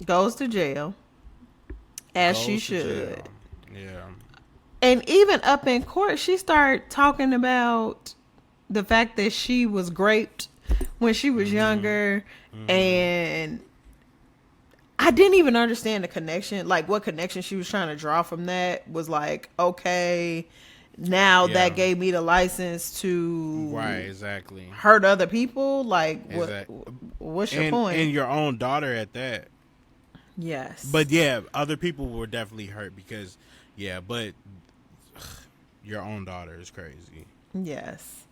goes to jail, as she should.
Yeah.
And even up in court, she started talking about the fact that she was raped when she was younger, and I didn't even understand the connection, like what connection she was trying to draw from that. Was like, okay, now that gave me the license to
exactly
hurt other people. Like, what's your
point?
point?
And your own daughter at that.
Yes.
But yeah, other people were definitely hurt because, but your own daughter is crazy.
Yes.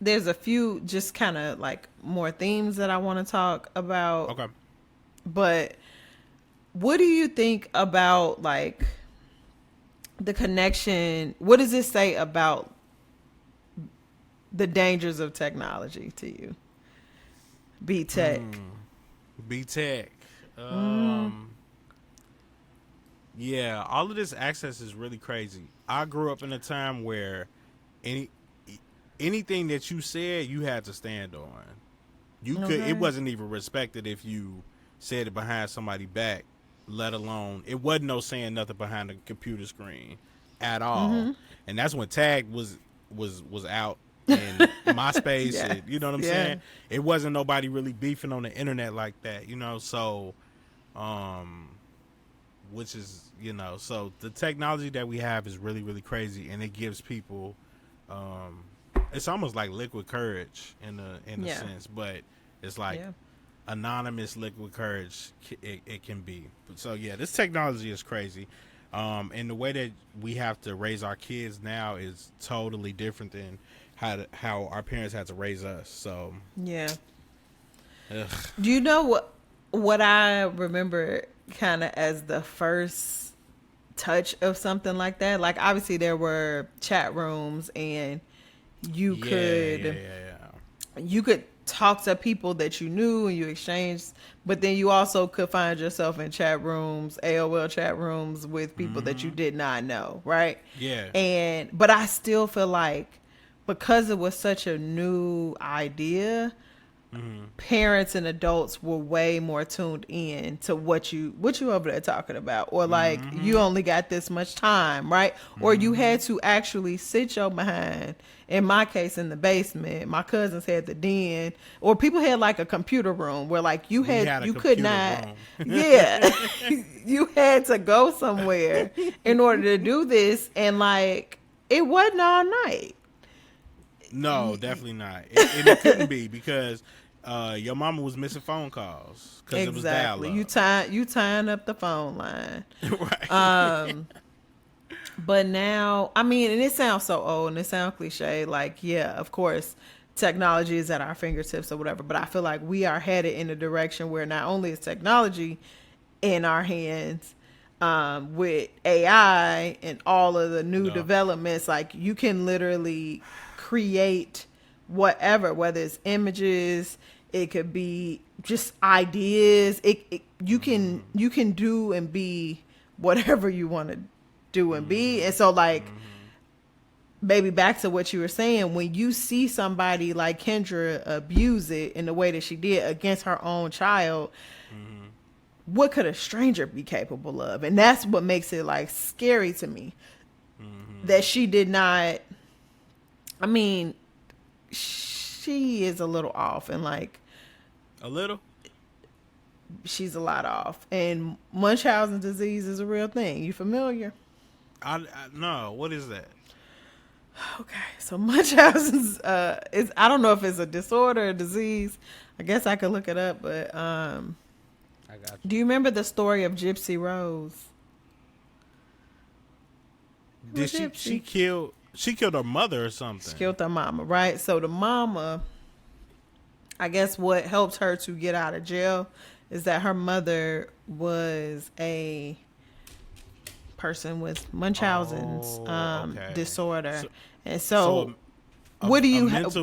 There's a few just kind of like more themes that I want to talk about.
Okay.
But what do you think about like the connection? What does this say about the dangers of technology to you? B-Tech.
B-Tech. Yeah, all of this access is really crazy. I grew up in a time where anything that you said, you had to stand on. It wasn't even respected if you said it behind somebody's back, let alone, it wasn't no saying nothing behind a computer screen at all. And that's when Tag was out and MySpace, and, you know what I'm saying? It wasn't nobody really beefing on the internet like that, you know? So, which is, you know, so the technology that we have is really, really crazy, and it gives people, it's almost like liquid courage in a sense, but it's like anonymous liquid courage. It can be. So yeah, this technology is crazy, and the way that we have to raise our kids now is totally different than how our parents had to raise us. So
yeah. Ugh. Do you know what I remember kind of as the first touch of something like that? Like, obviously there were chat rooms and you could talk to people that you knew and you exchanged, but then you also could find yourself in chat rooms, AOL chat rooms with people that you did not know, right?
Yeah.
But I still feel like because it was such a new idea, parents and adults were way more tuned in to what you over there talking about, or like you only got this much time, right? Or you had to actually sit your behind. In my case, in the basement, my cousins had the den, or people had like a computer room where like you could not, you had to go somewhere in order to do this, and like it wasn't all night.
No, definitely not. It couldn't be because your mama was missing phone calls because it was dial-up.
You tying up the phone line,
right?
But now, I mean, and it sounds so old and it sounds cliche. Like, yeah, of course, technology is at our fingertips or whatever. But I feel like we are headed in a direction where not only is technology in our hands, with AI and all of the new developments, like you can literally create whatever, whether it's images, It could be just ideas. You can do and be whatever you want to do and be. And so like, baby, back to what you were saying, when you see somebody like Kendra abuse it in the way that she did against her own child, what could a stranger be capable of? And that's what makes it like scary to me. That she did not, I mean, she is a little off, and like
A little?
she's a lot off. And Munchausen's disease is a real thing. You familiar?
No, what is that?
Okay, so Munchausen's is, I don't know if it's a disorder or disease. I guess I could look it up, but
I got you.
do you remember the story of Gypsy Rose?
Did she killed her mother or something?
She killed her mama, right? So the mama, I guess what helped her to get out of jail is that her mother was a person with Munchausen's disorder. And so what do you have?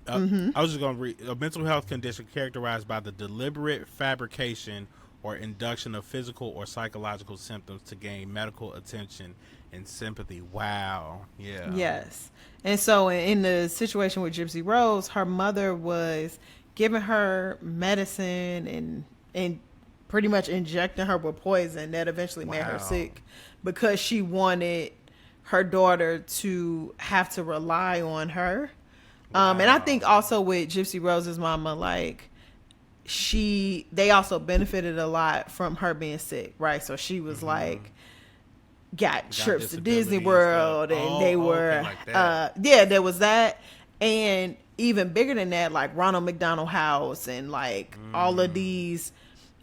I was just going to read a mental health condition characterized by the deliberate fabrication or induction of physical or psychological symptoms to gain medical attention and sympathy. Wow. Yeah.
Yes. And so in the situation with Gypsy Rose, her mother was giving her medicine and pretty much injecting her with poison that eventually made her sick because she wanted her daughter to have to rely on her. And I think also with Gypsy Rose's mama, like they also benefited a lot from her being sick, right? So she was like, got trips to Disney World, and they were, there was that. And even bigger than that, like Ronald McDonald House and like all of these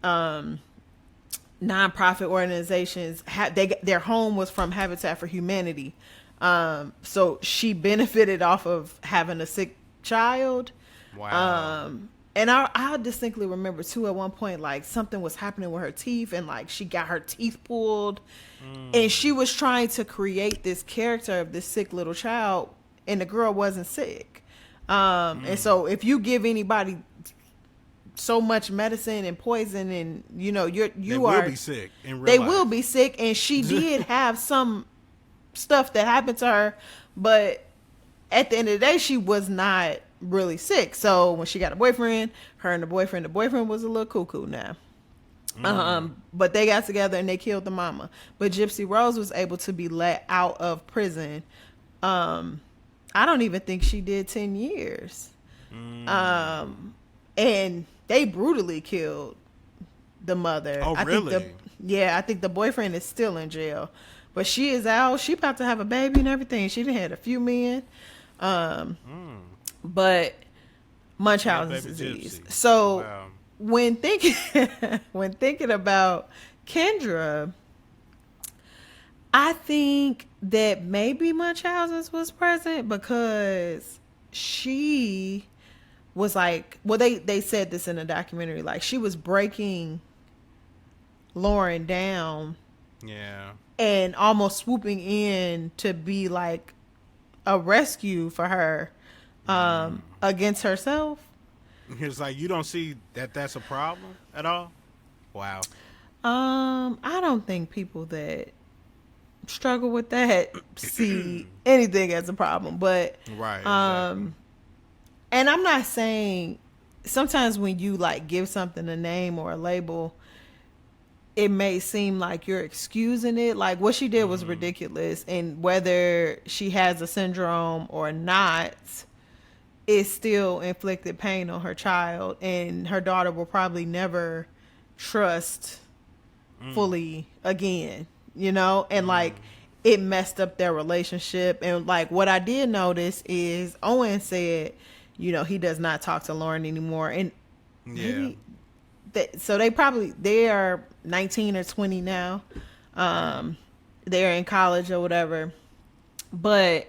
nonprofit organizations, their home was from Habitat for Humanity. So she benefited off of having a sick child.
Wow.
And I distinctly remember too, at one point, like something was happening with her teeth, and like she got her teeth pulled, and she was trying to create this character of this sick little child, and the girl wasn't sick. And so if you give anybody so much medicine and poison, and you know they will
be sick in real
they
life.
will be sick. And she did have some stuff that happened to her, but at the end of the day, she was not really sick. So when she got a boyfriend, her and the boyfriend was a little cuckoo now. But they got together and they killed the mama. But Gypsy Rose was able to be let out of prison. I don't even think she did 10 years. And they brutally killed the mother.
Oh, really?
I think the boyfriend is still in jail. But she is out. She about to have a baby and everything. She done had a few men. But Munchausen's disease.
Gypsy.
So
Wow.
when thinking about Kendra, I think that maybe Munchausen's was present because she was like, well, they said this in a documentary, like she was breaking Lauren down.
Yeah.
And almost swooping in to be like a rescue for her against herself.
It's like, you don't see that's a problem at all? Wow.
I don't think people that struggle with that see anything as a problem. But
Right. Exactly.
and I'm not saying, sometimes when you like give something a name or a label, it may seem like you're excusing it. Like what she did was ridiculous, and whether she has a syndrome or not, it still inflicted pain on her child, and her daughter will probably never trust fully again, you know? And like it messed up their relationship. And like what I did notice is Owen said, you know, he does not talk to Lauren anymore. And maybe so they are 19 or 20 now. They're in college or whatever. But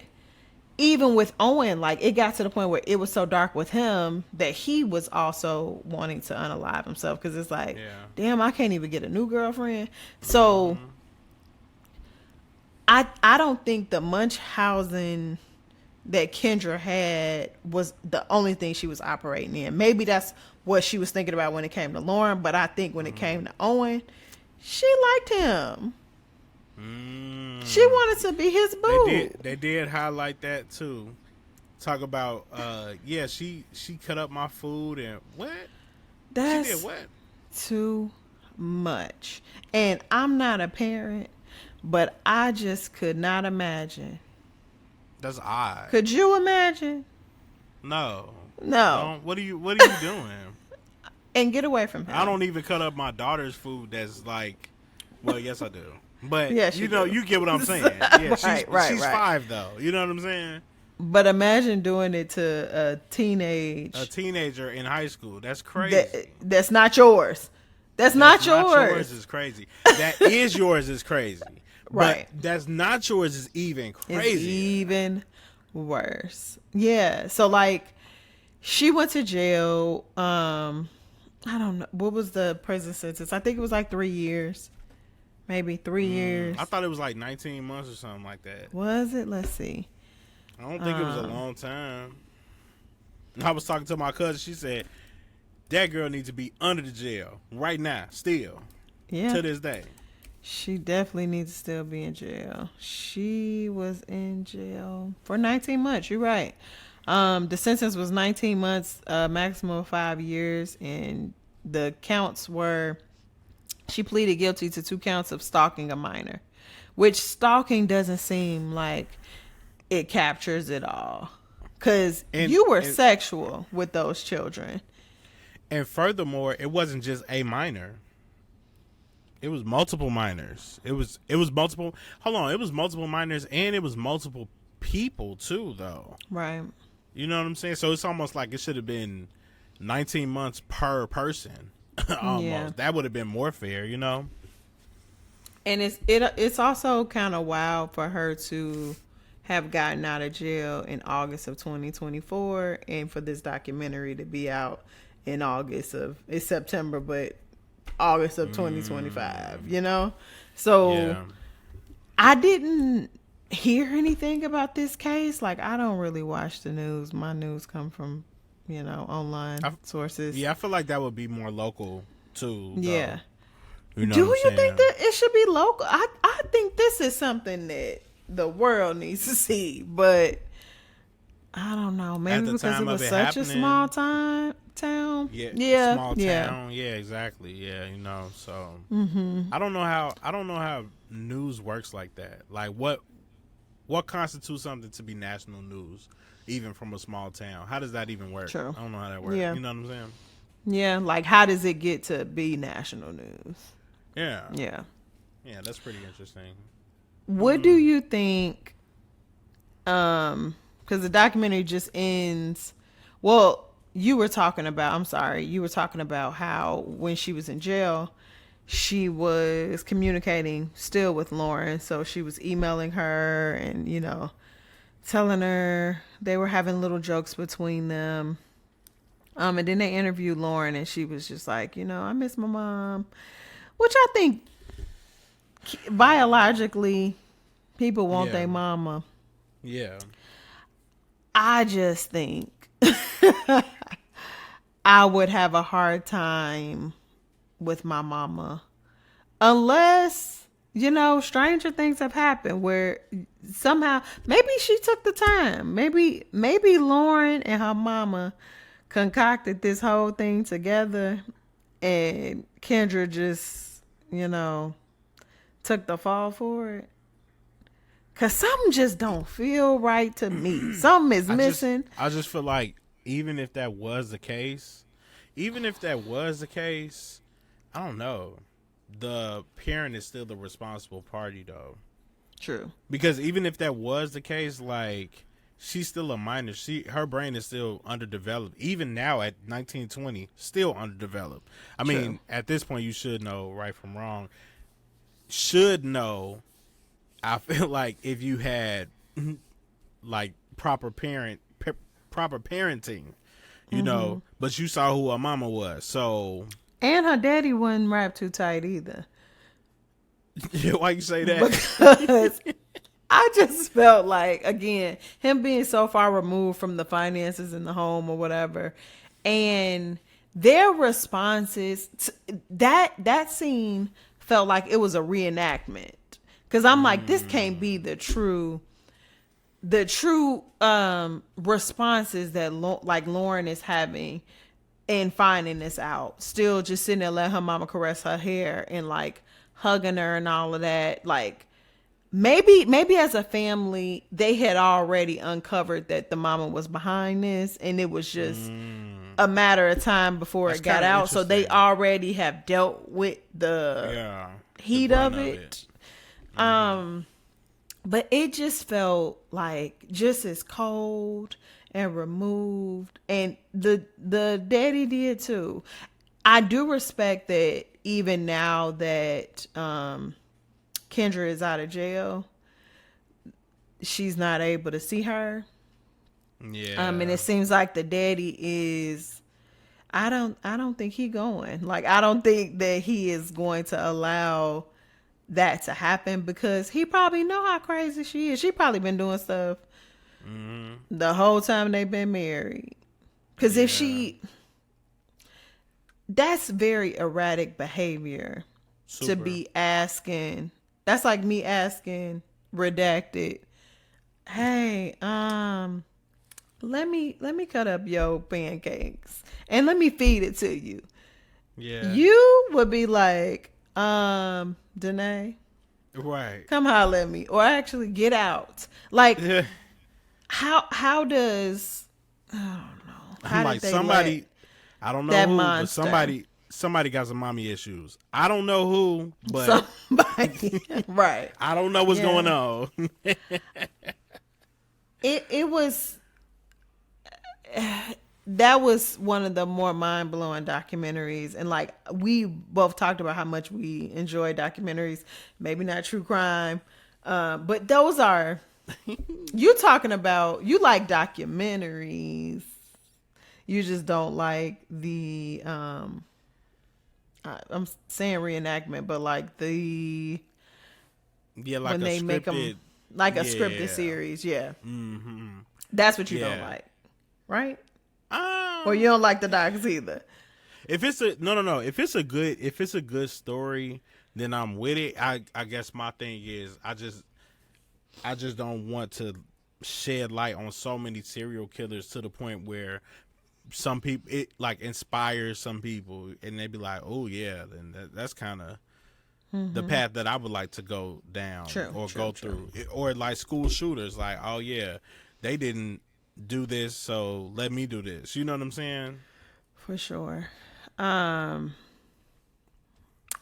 even with Owen, like it got to the point where it was so dark with him that he was also wanting to unalive himself, because it's like, damn, I can't even get a new girlfriend. So I don't think the Munchausen that Kendra had was the only thing she was operating in. Maybe that's what she was thinking about when it came to Lauren, but I think when it came to Owen, she liked him. She wanted to be his boo.
They did highlight that too. Talk about yeah, she cut up my food and what?
That's
She did what?
too much. And I'm not a parent, but I just could not imagine.
That's odd.
Could you imagine?
No.
No.
What are you doing?
And get away from him.
I don't even cut up my daughter's food that's like, well, yes I do. But
Yes,
you
you
know,
do.
you get what I'm saying. Yeah, she's
Right.
5 though. You know what I'm saying?
But imagine doing it to a
teenager in high school. That's crazy.
That's not yours. That's not yours.
Yours is crazy. That is yours is crazy.
Right.
But that's not yours is even
It's
crazy.
even worse. Yeah. So like she went to jail. I don't know. What was the prison sentence? I think it was like 3 years. Maybe 3 years.
I thought it was like 19 months or something like that.
Was it? Let's see.
I don't think it was a long time. I was talking to my cousin. She said, that girl needs to be under the jail right now, still,
Yeah.
to this day.
She definitely needs to still be in jail. She was in jail for 19 months. You're right. The sentence was 19 months, maximum of 5 years. And the counts were, she pleaded guilty to 2 counts of stalking a minor, which stalking doesn't seem like it captures it all. Because you were sexual with those children.
And furthermore, it wasn't just a minor. It was multiple minors. It was multiple. Hold on. It was multiple minors and it was multiple people too, though.
Right.
You know what I'm saying? So it's almost like it should have been 19 months per person. Almost.
Yeah.
That would have been more fair, you know?
And it's also kind of wild for her to have gotten out of jail in August of 2024 and for this documentary to be out in it's September, but August of 2025, you know? So
Yeah.
I didn't hear anything about this case. Like, I don't really watch the news. My news come from, online sources.
Yeah, I feel like that would be more local too. Though.
Yeah.
You know
Do
what I'm
you think
saying?
that it should be local? I think this is something that the world needs to see, but I don't know. Maybe
the
because
time
it was
of it
such a
happening,
small town.
Yeah, small town. Yeah, exactly. Yeah, so I don't know how news works like that. Like what constitutes something to be national news, even from a small town? How does that even work?
True.
I don't know how that works.
Yeah.
You know what I'm saying?
Yeah, like how does it get to be national news?
Yeah.
Yeah.
Yeah, that's pretty interesting.
What do you think? Because the documentary just ends. Well, you were talking about how when she was in jail, she was communicating still with Lauren. So she was emailing her and, telling her they were having little jokes between them. And then they interviewed Lauren and she was just like, I miss my mom, which I think biologically people want their mama.
Yeah.
I just think I would have a hard time with my mama unless, stranger things have happened where somehow maybe she took the time. Maybe Lauren and her mama concocted this whole thing together and Kendra just, took the fall for it. Cause something just don't feel right to me. Something is missing.
I just feel like even if that was the case, I don't know. The parent is still the responsible party, though.
True.
Because even if that was the case, like she's still a minor. Her brain is still underdeveloped. Even now at 1920, still underdeveloped. I mean, at this point, you should know right from wrong. Should know. I feel like if you had like proper parenting, but you saw who her mama was, so
and her daddy wasn't wrapped too tight either.
why you say that?
Because I just felt like, again, him being so far removed from the finances in the home or whatever, and their responses that scene felt like it was a reenactment. Because I'm like, this can't be the true responses that like Lauren is having and finding this out. Still just sitting there letting her mama caress her hair and like hugging her and all of that. Like maybe as a family they had already uncovered that the mama was behind this, and it was just a matter of time before it got out. So they already have dealt with the heat of it. But it just felt like just as cold and removed, and the daddy did too. I do respect that even now that Kendra is out of jail, she's not able to see her. Yeah. And it seems like the daddy is, I don't think he going. Like, I don't think that he is going to allow that to happen, because he probably know how crazy she is. She probably been doing stuff the whole time they've been married. Because if she, that's very erratic behavior. Super. To be asking. That's like me asking Redacted, hey, let me cut up your pancakes and let me feed it to you. Yeah. You would be like, Danae, right, come holler at me, or actually get out. Like, how does, I don't know. How
like somebody, I don't know who, monster. But somebody got some mommy issues. I don't know who, but somebody, right. I don't know what's going on.
It was, that was one of the more mind-blowing documentaries. And like, we both talked about how much we enjoy documentaries, maybe not true crime, but those are, you talking about, you like documentaries, you just don't like the I'm saying reenactment, but like the, like when they make them like a scripted series. That's what you don't like, right? Or you don't like the docs either.
If it's a no, if it's a good story, then I'm with it. I guess my thing is I just don't want to shed light on so many serial killers to the point where some people, it like inspires some people, and they be like, oh yeah, then that's kind of the path that I would like to go down go through. Or like school shooters, like, oh yeah, they didn't do this, so let me do this. You know what I'm saying?
For sure. I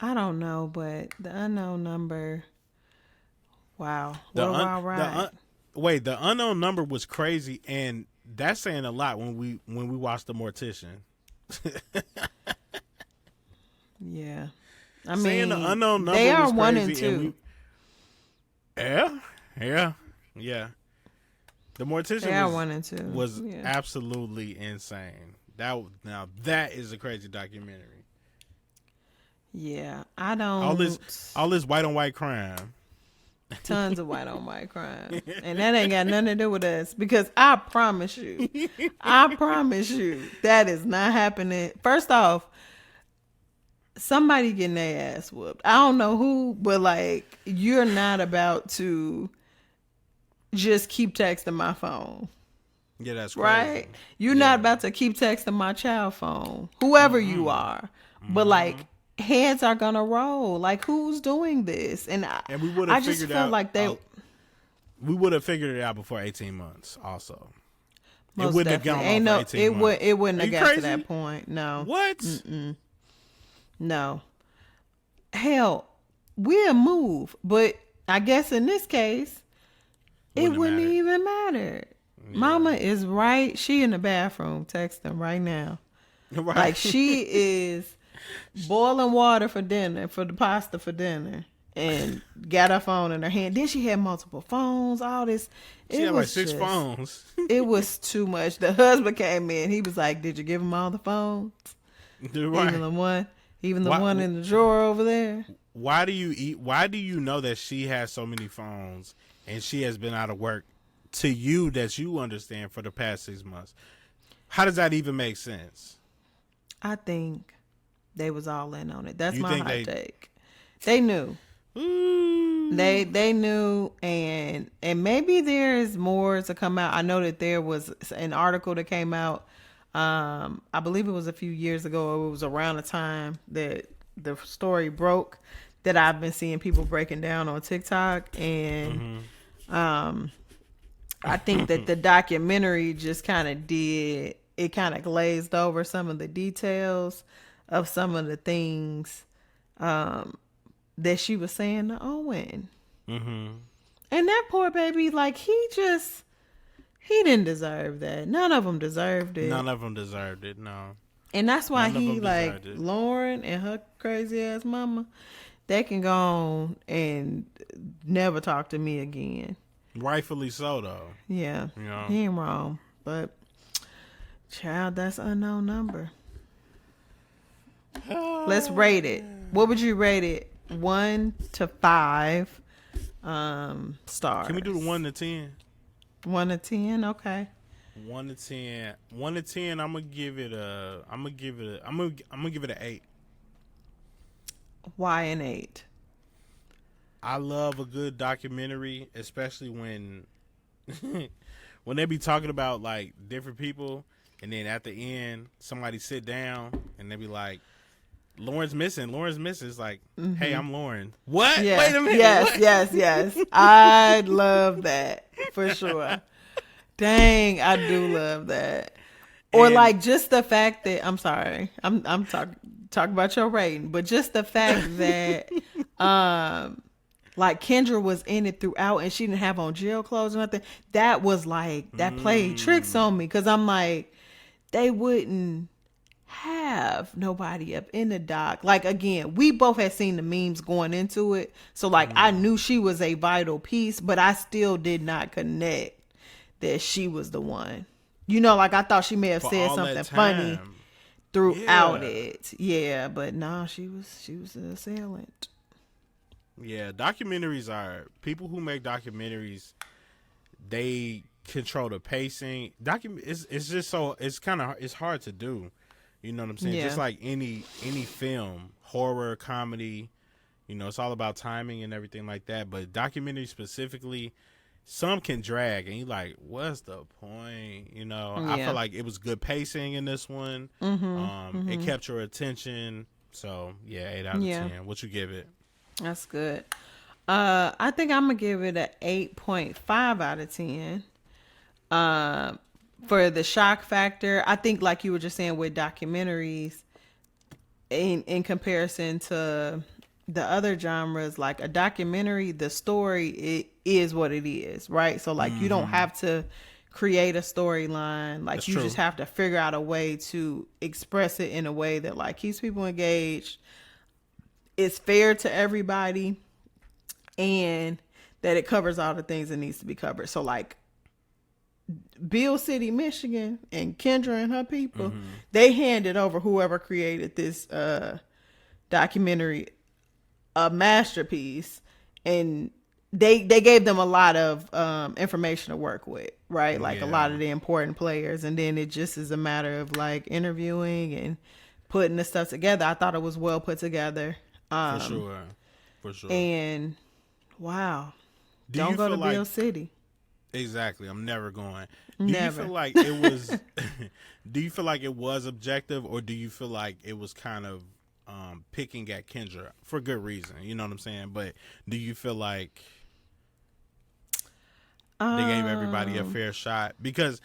don't know, but the unknown number. Wow, what a wild ride.
The unknown number was crazy, and that's saying a lot when we watched The Mortician.
Yeah,
I mean, saying the unknown number they are was 1 and 2. Yeah. The Mortician was absolutely insane. That is a crazy documentary.
Yeah, I don't.
All this white on white crime.
Tons of white on white crime, and that ain't got nothing to do with us, because I promise you that is not happening. First off, somebody getting their ass whooped. I don't know who, but like, you're not about to just keep texting my phone.
Yeah, that's crazy.
Right. You're not about to keep texting my child phone, whoever you are. But like, heads are gonna roll. Like, who's doing this? And
we would have
just felt like
we would have figured it out before 18 months. Also,
most it wouldn't have gone on for 18 months. It wouldn't have got to that point. No.
What?
No. Hell, we'll move, but I guess in this case, it wouldn't even matter. Yeah. Mama is right. She in the bathroom texting right now. Right. Like, she is boiling water for dinner, for the pasta for dinner, and got her phone in her hand. Then she had multiple phones, all this.
She had like 6 phones.
It was too much. The husband came in. He was like, did you give him all the phones? Right. Even the one in the drawer over there.
Why do you know that she has so many phones and she has been out of work to you that you understand for the past 6 months. How does that even make sense?
I think they was all in on it. That's
You
my
think
hot take. They knew.
Ooh.
They knew, and maybe there is more to come out. I know that there was an article that came out. I believe it was a few years ago. It was around the time that the story broke, that I've been seeing people breaking down on TikTok, and I think that the documentary just kind of glazed over some of the details of some of the things that she was saying to Owen. And that poor baby, like, he didn't deserve that. None of them deserved it.
None of them deserved it, no.
And that's why
None of
he,
them
like,
deserved it.
Lauren and her crazy ass mama, they can go on and never talk to me again.
Rightfully so, though.
Yeah.
You know?
He ain't wrong. But, child, that's unknown number. Let's rate it. What would you rate it? 1 to 5 stars.
Can we do the 1 to 10?
1 to 10, okay.
1 to 10. 1 to 10. I'm gonna give it an 8.
Why an 8?
I love a good documentary, especially when when they be talking about like different people, and then at the end somebody sit down and they be like, Lauren's missing. It's like, hey, I'm Lauren. What?
Yeah.
Wait a minute.
Yes. I love that for sure. Dang, I do love that. Or
And-
like just the fact that I'm sorry, I'm talking about your rating, but just the fact that like Kendra was in it throughout and she didn't have on jail clothes or nothing. That was like, that played tricks on me, because I'm like, they wouldn't have nobody up in the dock. Like, again, we both had seen the memes going into it, so like I knew she was a vital piece, but I still did not connect that she was the one. You know, like I thought she may have
For
said
all that
something funny
time.
throughout
Yeah.
it. Yeah, but no, she was an assailant.
Yeah, documentaries are, people who make documentaries, they control the pacing. It's just so, it's hard to do. You know what I'm saying?
Yeah.
Just like any film, horror, comedy, you know, it's all about timing and everything like that. But documentaries specifically, some can drag, and you're like, what's the point? You know, I
Yeah.
feel like it was good pacing in this one. It kept your attention. So yeah, 8 out of 10. What you give it?
That's good. I think I'm gonna give it an 8.5 out of 10. For the shock factor, I think, like you were just saying with documentaries, in comparison to the other genres, like a documentary, the story, it is what it is, right? So like you don't have to create a storyline. Like,
That's
you
true.
just have to figure out a way to express it in a way that like keeps people engaged, it's fair to everybody, and that it covers all the things that needs to be covered. So like Bill City, Michigan, and Kendra and her people, they handed over, whoever created this documentary, a masterpiece, and they gave them a lot of information to work with, right? Like a lot of the important players, and then it just is a matter of like interviewing and putting the stuff together. I thought it was well put together.
For sure.
And wow,
Do
don't
you
go to
feel like-
Bill City.
Exactly. I'm never going. Do
Never.
you feel like it was do you feel like it was objective, or do you feel like it was kind of picking at Kendra for good reason? You know what I'm saying? But do you feel like they gave everybody a fair shot? Because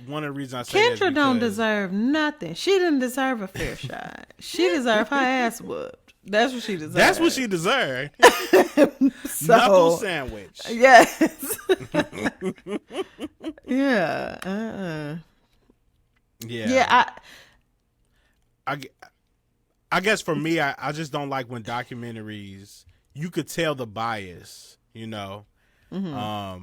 one of the reasons I say that is
Kendra don't
because-
deserve nothing. She didn't deserve a fair shot. She deserved her ass whooped. That's what she deserved.
That's what she deserved.
So,
Knuckle sandwich.
yes. Yeah.
Yeah.
Yeah.
I guess for me, I just don't like when documentaries, you could tell the bias, you know. I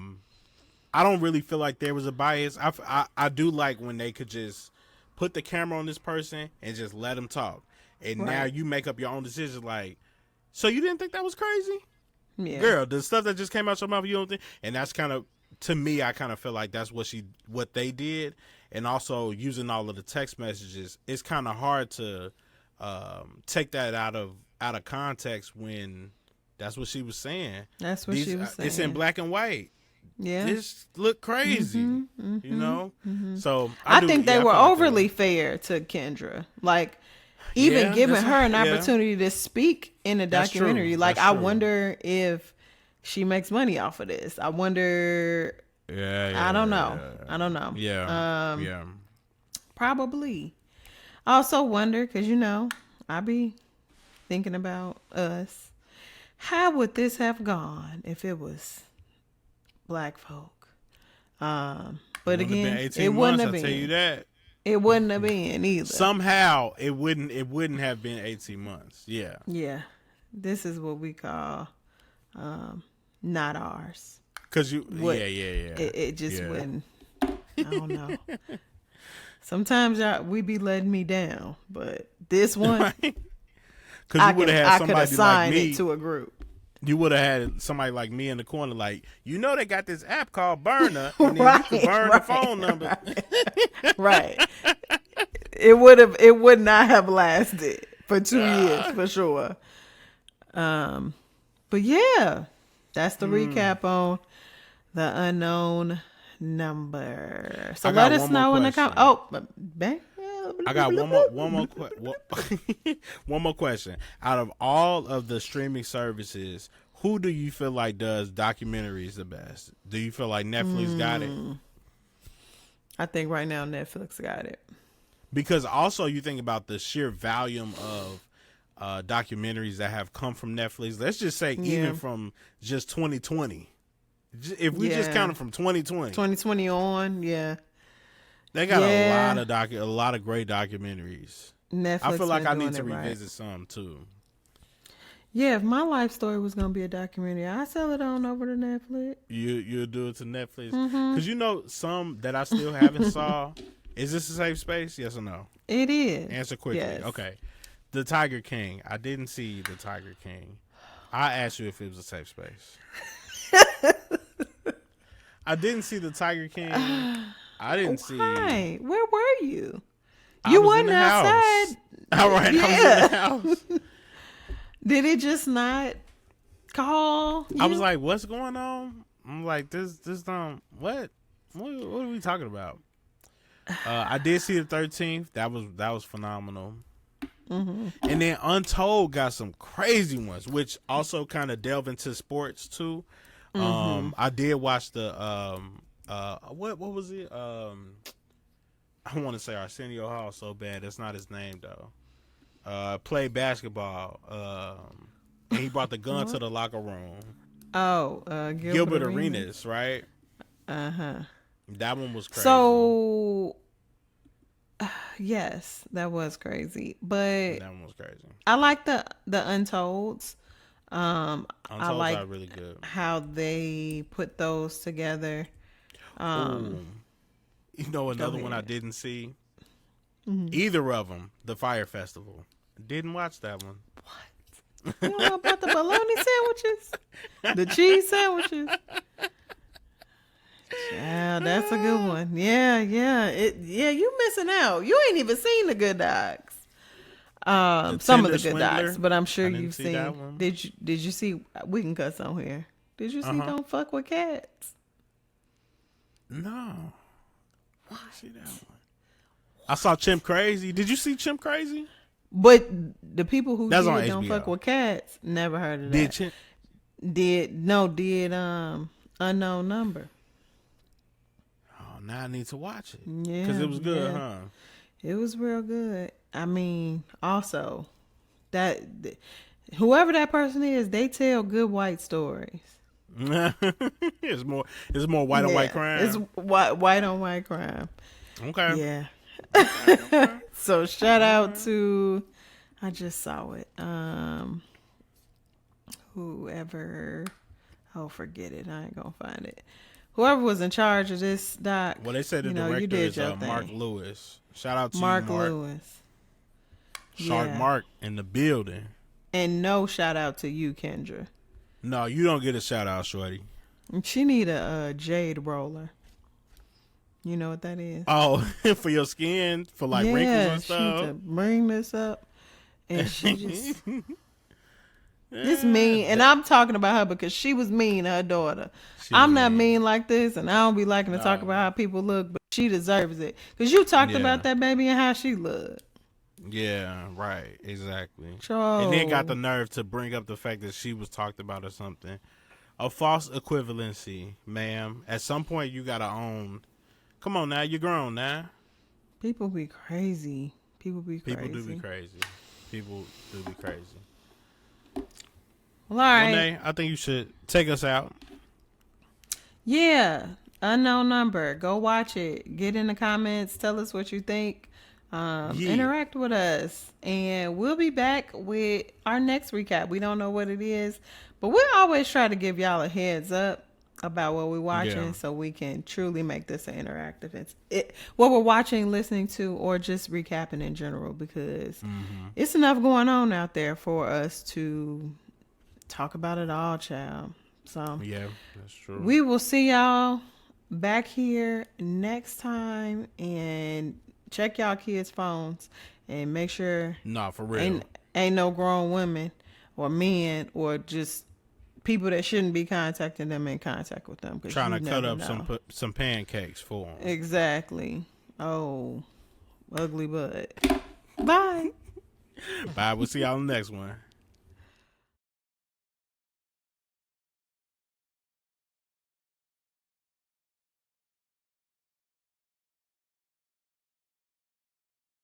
don't really feel like there was a bias. I do like when they could just put the camera on this person and just let them talk. And now
Right.
you make up your own decisions, like, so you didn't think that was crazy?
Yeah.
girl, the stuff that just came out your mouth, you don't think? And that's kind of, to me, I kind of feel like that's what they did. And also using all of the text messages, it's kind of hard to take that out of context when that's what she was saying.
That's what she was saying.
It's in black and white.
Yeah.
This look crazy, you know? So
I think they were overly fair to Kendra. Like, even giving her an opportunity to speak in a documentary. Like, I wonder if she makes money off of this. I wonder. I don't know.
Yeah.
Probably. I also wonder, because, you know, I be thinking about us. How would this have gone if it was black folk? But again, it wouldn't have been.
I'll tell you that.
It wouldn't have been either.
Somehow it wouldn't have been 18 months. Yeah.
Yeah. This is what we call not ours.
Cause yeah.
It just wouldn't. I don't know. Sometimes we be letting me down, but this one,
because you would have had somebody like me
it to a group.
You would have had somebody like me in the corner, like, you know, they got this app called Burner, and then you can burn the phone number.
Right. It would not have lasted for 2 years for sure. But yeah, that's the recap on the unknown number. So let us know in the comments. Oh, bang.
I got one more question. Out of all of the streaming services, who do you feel like does documentaries the best? Do you feel like Netflix got it?
I think right now Netflix got it.
Because also you think about the sheer volume of documentaries that have come from Netflix. Let's just say even from just 2020. If we just count it from 2020
on,
they got a lot of great documentaries.
Netflix,
I feel like I need to revisit some too.
Yeah, if my life story was gonna be a documentary, I'd sell it on over to Netflix.
You'll do it to Netflix because you know some that I still haven't saw. Is this a safe space? Yes or no?
It is.
Answer quickly. Yes. Okay. The Tiger King. I didn't see the Tiger King. I asked you if it was a safe space. I didn't see the Tiger King. I didn't see.
Why? Where were you? You wasn't outside.
All right, I was in the house.
Did it just not call you?
I was like, "What's going on?" I'm like, "This don't what? What are we talking about?" I did see the 13th. That was phenomenal. And then Untold got some crazy ones, which also kind of delve into sports too. I did watch the what was it? I want to say Arsenio Hall so bad. That's not his name though. Played basketball. And he brought the gun to the locker room.
Oh,
Gilbert Arenas, right?
Uh-huh.
That one was crazy.
So yes, that was crazy. But
that one was crazy.
I like the Untolds. I like
are really good.
how they put those together.
You know, another one I didn't see. Either of them, the Fire Festival. Didn't watch that one.
What? You don't know about the bologna sandwiches? The cheese sandwiches? Yeah, that's a good one. Yeah. You missing out. You ain't even seen the good docs. Some of the good docs, but I'm sure you've seen. That one. Did you see? We can cuss on here. Did you see? Don't fuck with cats.
No. Why see that one? I saw Chimp Crazy. Did you see Chimp Crazy?
But the people who
That's
did Don't Fuck with Cats never heard of that. Did Unknown Number.
Oh, now I need to watch it.
Yeah,
because it was good, huh?
It was real good. I mean, also that whoever that person is, they tell good white stories.
It's more white on white crime.
It's white on white crime.
Okay.
Yeah. So shout out to, I just saw it. Whoever, forget it. I ain't gonna find it. Whoever was in charge of this doc.
Well, they said the director is Mark Lewis. Shout out to
Mark
Mark
Lewis.
Shark Mark in the building.
And no shout out to you, Kendra.
No, you don't get a shout out, shorty.
She need a jade roller. You know what that is?
Oh, for your skin, for like wrinkles
Yeah,
and
she need to
stuff.
bring this up, and she just this mean. And I'm talking about her because she was mean to her daughter. I'm not mean like this, and I don't be liking to talk about how people look, but she deserves it because you talked about that baby and how she looked.
Yeah, right, exactly.
Cho.
And then got the nerve to bring up the fact that she was talked about or something. A false equivalency, ma'am. At some point, you gotta own. Come on now, you're grown now.
People be crazy. People do be crazy.
People do be crazy.
Well, all right.
Renee, I think you should take us out.
Yeah, unknown number. Go watch it. Get in the comments. Tell us what you think. Interact with us, and we'll be back with our next recap. We don't know what it is, but we'll always try to give y'all a heads up about what we're watching, so we can truly make this an interactive. What we're watching, listening to, or just recapping in general, because it's enough going on out there for us to talk about it all, child. So
yeah, that's true.
We will see y'all back here next time, and check y'all kids' phones and make sure
for real
ain't no grown women or men or just people that shouldn't be contacting them in contact with them.
Trying to cut up some pancakes for them.
Exactly. Oh, ugly butt. Bye.
Bye. We'll see y'all in the next one.